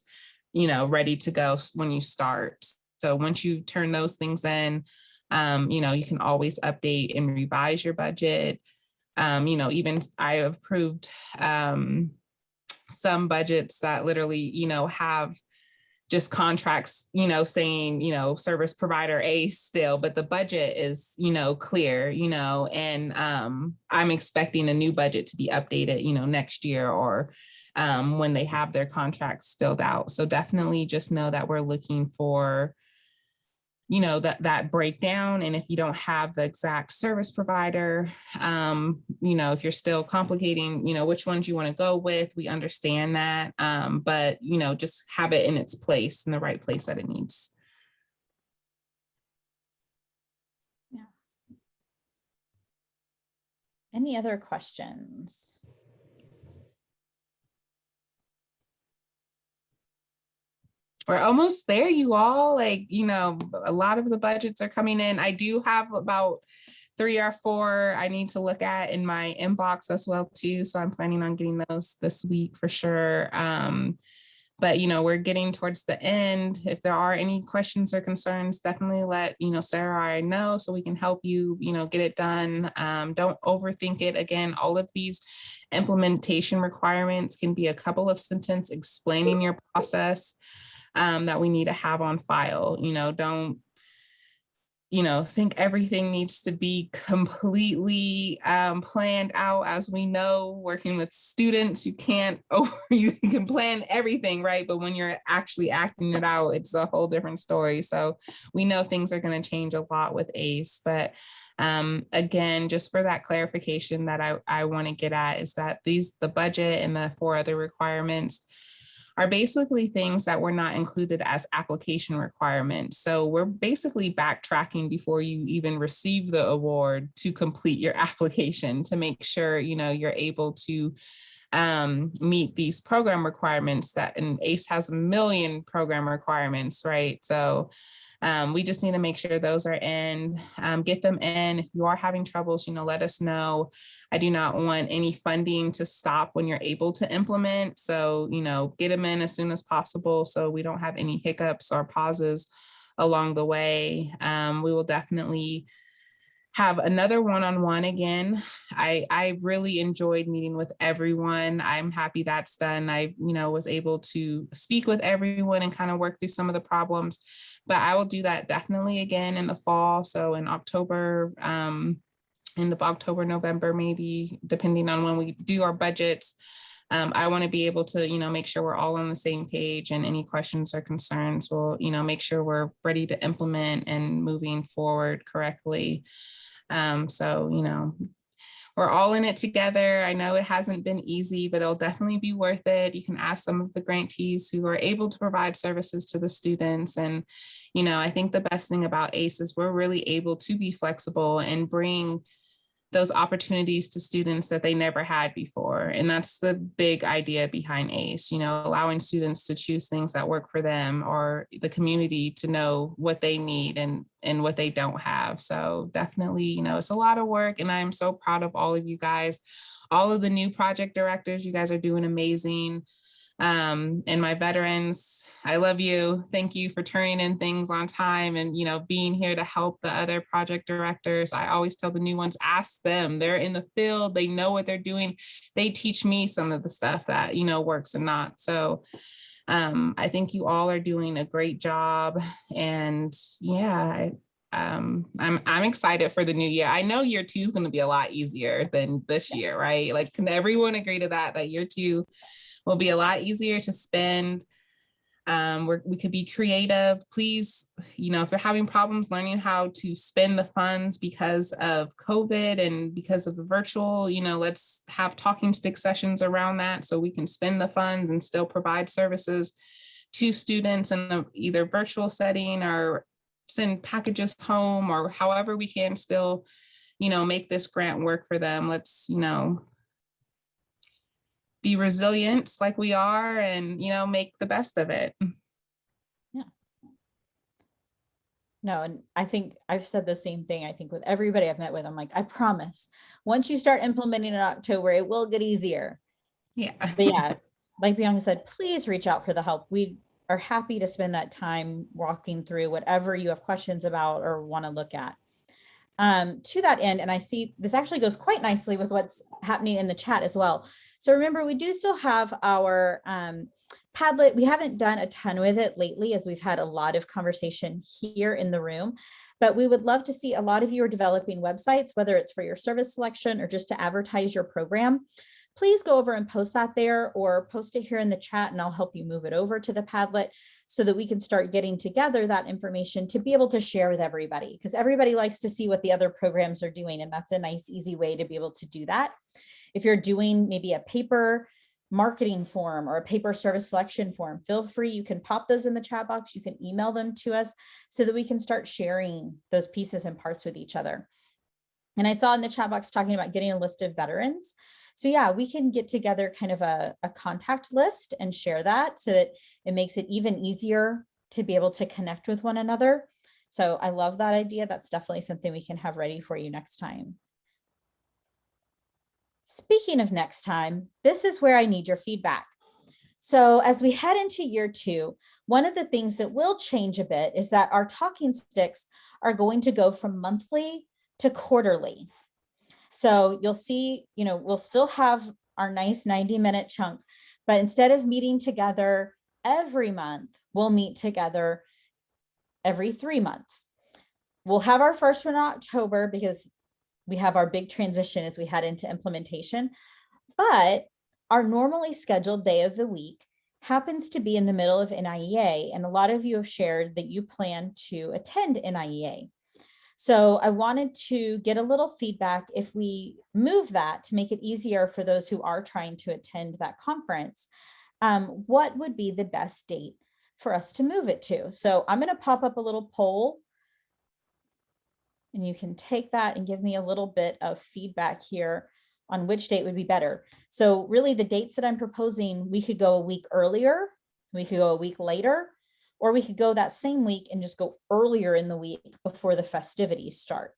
S3: ready to go when you start. So once you turn those things in, you can always update and revise your budget. Even I have approved some budgets that literally, have just contracts, saying, service provider A still, but the budget is, clear, and I'm expecting a new budget to be updated, next year or when they have their contracts filled out. So definitely just know that we're looking for, that breakdown. And if you don't have the exact service provider, if you're still complicating, which ones you want to go with, we understand that. But, just have it in its place, in the right place that it needs.
S1: Yeah. Any other questions?
S3: We're almost there, you all. A lot of the budgets are coming in. I do have about 3 or 4 I need to look at in my inbox as well too. So I'm planning on getting those this week for sure. But we're getting towards the end. If there are any questions or concerns, definitely let Sarah or I know so we can help you, get it done. Don't overthink it. Again, all of these implementation requirements can be a couple of sentences explaining your process that we need to have on file. Don't think everything needs to be completely planned out. As we know, working with students, you can plan everything, right? But when you're actually acting it out, it's a whole different story. So we know things are going to change a lot with ACE. But again, just for that clarification that I want to get at is that the budget and the 4 other requirements are basically things that were not included as application requirements. So we're basically backtracking before you even receive the award to complete your application to make sure, you're able to meet these program requirements and ACE has 1 million program requirements, right? So we just need to make sure those are in, get them in. If you are having troubles, let us know. I do not want any funding to stop when you're able to implement. So, get them in as soon as possible so we don't have any hiccups or pauses along the way. We will definitely have another one-on-one again. I really enjoyed meeting with everyone. I'm happy that's done. I, was able to speak with everyone and kind of work through some of the problems, but I will do that definitely again in the fall. So in October, end of October, November, maybe, depending on when we do our budgets. I want to be able to, make sure we're all on the same page, and any questions or concerns will, make sure we're ready to implement and moving forward correctly. So, we're all in it together. I know it hasn't been easy, but it'll definitely be worth it. You can ask some of the grantees who are able to provide services to the students. And, I think the best thing about ACE is we're really able to be flexible and bring those opportunities to students that they never had before. And that's the big idea behind ACE, allowing students to choose things that work for them, or the community to know what they need and what they don't have. So definitely, it's a lot of work, and I'm so proud of all of you guys, all of the new project directors. You guys are doing amazing. And my veterans, I love you. Thank you for turning in things on time and, being here to help the other project directors. I always tell the new ones, ask them. They're in the field. They know what they're doing. They teach me some of the stuff that, works and not. So I think you all are doing a great job. And yeah, I'm excited for the new year. I know year 2 is going to be a lot easier than this year, right? Like, can everyone agree to that year 2 will be a lot easier to spend? We could be creative. Please, if you're having problems learning how to spend the funds because of COVID and because of the virtual, let's have talking stick sessions around that so we can spend the funds and still provide services to students in a either virtual setting or send packages home, or however we can still, make this grant work for them. Let's, be resilient like we are, and, make the best of it.
S1: Yeah. No, and I think I've said the same thing. I think with everybody I've met with, I'm like, I promise, once you start implementing in October, it will get easier.
S3: Yeah.
S1: But yeah, like Bianca said, please reach out for the help. We are happy to spend that time walking through whatever you have questions about or want to look at. To that end, and I see this actually goes quite nicely with what's happening in the chat as well. So remember, we do still have our Padlet. We haven't done a ton with it lately, as we've had a lot of conversation here in the room, but we would love to see a lot of you are developing websites, whether it's for your service selection or just to advertise your program. Please go over and post that there, or post it here in the chat, and I'll help you move it over to the Padlet so that we can start getting together that information to be able to share with everybody, because everybody likes to see what the other programs are doing. And that's a nice, easy way to be able to do that. If you're doing maybe a paper marketing form or a paper service selection form, feel free. You can pop those in the chat box. You can email them to us so that we can start sharing those pieces and parts with each other. And I saw in the chat box talking about getting a list of veterans. So yeah, we can get together kind of a contact list and share that so that it makes it even easier to be able to connect with one another. So I love that idea. That's definitely something we can have ready for you next time. Speaking of next time, this is where I need your feedback. So as we head into year 2, one of the things that will change a bit is that our talking sticks are going to go from monthly to quarterly. So you'll see, we'll still have our nice 90-minute chunk, but instead of meeting together every month, we'll meet together every 3 months. We'll have our first one in October because we have our big transition as we head into implementation. But our normally scheduled day of the week happens to be in the middle of NIEA. And a lot of you have shared that you plan to attend NIEA. So I wanted to get a little feedback if we move that to make it easier for those who are trying to attend that conference. What would be the best date for us to move it to? So I'm going to pop up a little poll, and you can take that and give me a little bit of feedback here on which date would be better. So really the dates that I'm proposing, we could go a week earlier, we could go a week later, or we could go that same week and just go earlier in the week before the festivities start.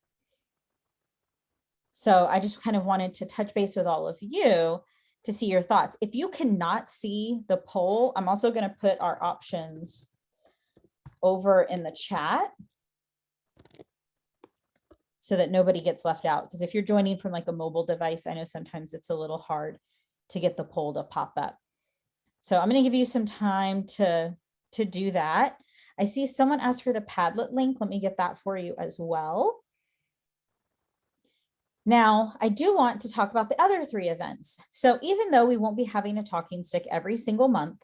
S1: So I just kind of wanted to touch base with all of you to see your thoughts. If you cannot see the poll, I'm also going to put our options over in the chat so that nobody gets left out. Because if you're joining from like a mobile device, I know sometimes it's a little hard to get the poll to pop up. So I'm going to give you some time to do that. I see someone asked for the Padlet link. Let me get that for you as well. Now, I do want to talk about the other 3 events. So even though we won't be having a talking stick every single month,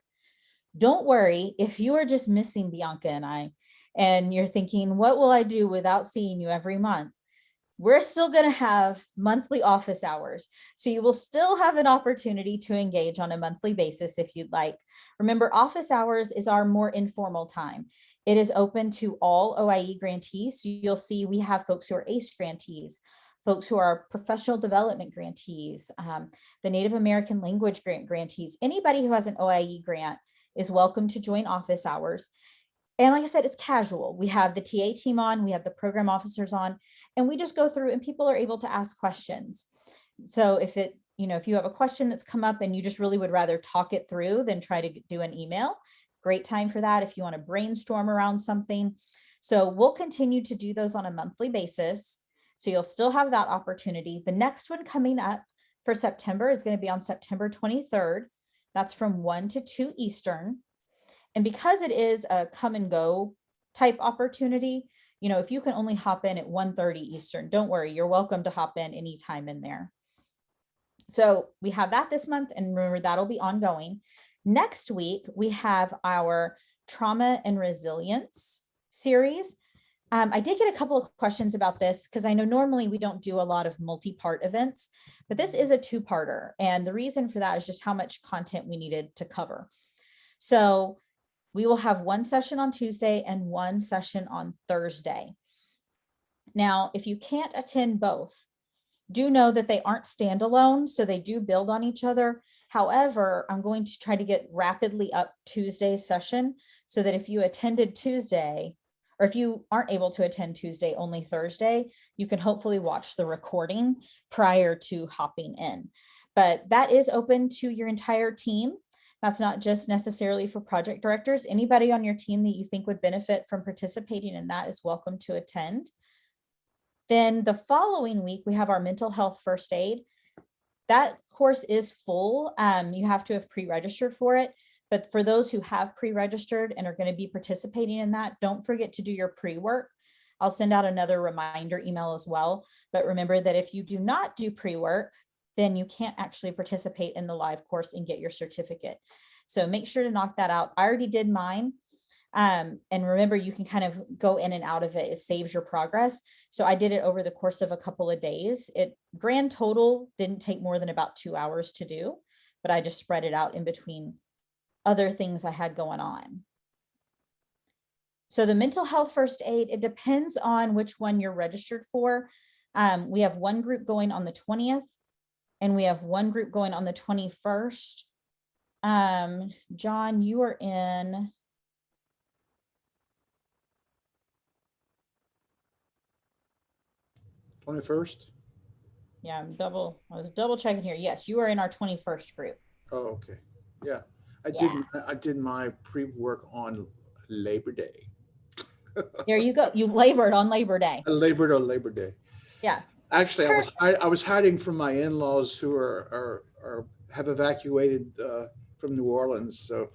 S1: don't worry if you are just missing Bianca and I, and you're thinking, what will I do without seeing you every month? We're still going to have monthly office hours. So you will still have an opportunity to engage on a monthly basis if you'd like. Remember, office hours is our more informal time. It is open to all OIE grantees. So you'll see we have folks who are ACE grantees, folks who are professional development grantees, the Native American language grant grantees. Anybody who has an OIE grant is welcome to join office hours. And like I said, it's casual. We have the TA team on, we have the program officers on, and we just go through and people are able to ask questions. So if you have a question that's come up and you just really would rather talk it through than try to do an email, great time for that if you want to brainstorm around something. So we'll continue to do those on a monthly basis. So you'll still have that opportunity. The next one coming up for September is going to be on September 23rd. That's from 1 to 2 Eastern. And because it is a come and go type opportunity, if you can only hop in at 1:30 Eastern, don't worry, you're welcome to hop in anytime in there. So we have that this month, and remember that'll be ongoing. Next week, we have our Trauma and Resilience series. I did get a couple of questions about this because I know normally we don't do a lot of multi-part events, but this is a 2-parter. And the reason for that is just how much content we needed to cover. So we will have 1 session on Tuesday and 1 session on Thursday. Now, if you can't attend both, do know that they aren't standalone, so they do build on each other. However, I'm going to try to get rapidly up Tuesday's session so that if you attended Tuesday, or if you aren't able to attend Tuesday, only Thursday, you can hopefully watch the recording prior to hopping in. But that is open to your entire team. That's not just necessarily for project directors. Anybody on your team that you think would benefit from participating in that is welcome to attend. Then the following week, we have our mental health first aid. That course is full. You have to have pre-registered for it. But for those who have pre-registered and are going to be participating in that, don't forget to do your pre-work. I'll send out another reminder email as well. But remember that if you do not do pre-work, then you can't actually participate in the live course and get your certificate. So make sure to knock that out. I already did mine. And remember, you can kind of go in and out of it. It saves your progress. So I did it over the course of a couple of days. It grand total didn't take more than about 2 hours to do, but I just spread it out in between other things I had going on. So the mental health first aid, it depends on which one you're registered for. We have one group going on the 20th, and we have one group going on the 21st. John, you are in.
S14: '21st?
S1: Yeah, I was double checking here. Yes, you are in our 21st group.
S14: Oh, okay. Yeah.
S1: Yeah.
S14: I did my pre-work on Labor Day.
S1: There you go. You labored on Labor Day.
S14: I labored on Labor Day.
S1: Yeah.
S14: Actually, I was hiding from my in-laws who have evacuated from New Orleans, so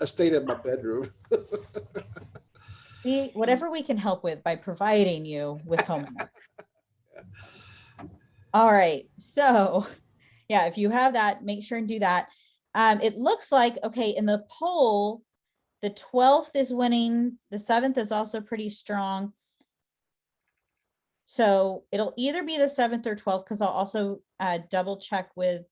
S14: I stayed in my bedroom.
S1: See, whatever we can help with by providing you with homework. All right, so yeah, if you have that, make sure and do that. It looks like, okay, in the poll, the 12th is winning. The 7th is also pretty strong. So it'll either be the 7th or 12th, because I'll also double check with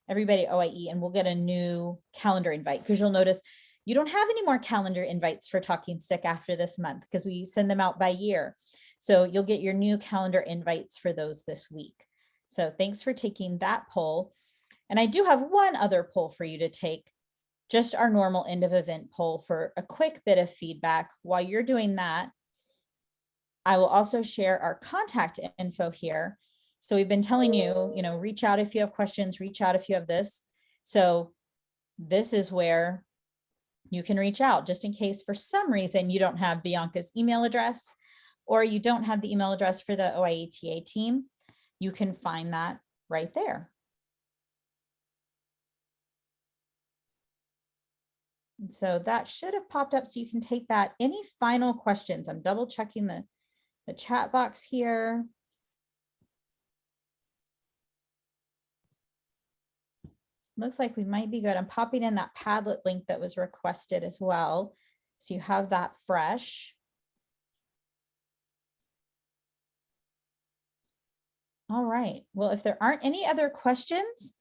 S1: everybody at OIE, and we'll get a new calendar invite, because you'll notice you don't have any more calendar invites for Talking Stick after this month, because we send them out by year. So you'll get your new calendar invites for those this week. So thanks for taking that poll. And I do have one other poll for you to take, just our normal end of event poll for a quick bit of feedback. While you're doing that, I will also share our contact info here. So we've been telling you, reach out if you have questions, reach out if you have this. So this is where you can reach out, just in case for some reason you don't have Bianca's email address, or you don't have the email address for the OIETA team. You can find that right there. And so that should have popped up, so you can take that. Any final questions? I'm double checking the chat box here. Looks like we might be good. I'm popping in that Padlet link that was requested as well, so you have that fresh. All right. Well, if there aren't any other questions,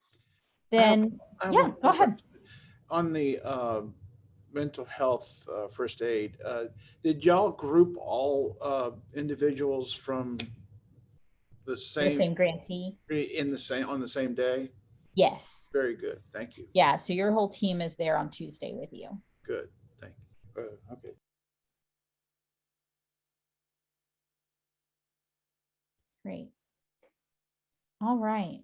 S1: then yeah, go ahead.
S14: On the mental health first aid, did y'all group all individuals from the same
S1: grantee
S14: on the same day?
S1: Yes.
S14: Very good. Thank you.
S1: Yeah. So your whole team is there on Tuesday with you.
S14: Good. Thank you. Okay.
S1: Great. All right.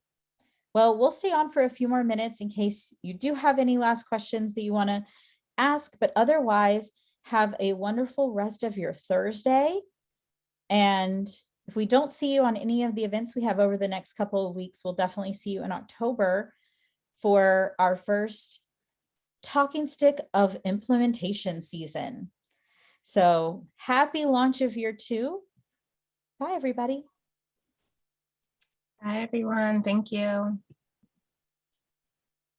S1: Well, we'll stay on for a few more minutes in case you do have any last questions that you want to ask, but otherwise, have a wonderful rest of your Thursday. And if we don't see you on any of the events we have over the next couple of weeks, we'll definitely see you in October for our first Talking Stick of implementation season. So happy launch of year 2. Bye, everybody.
S3: Bye, everyone. Thank you.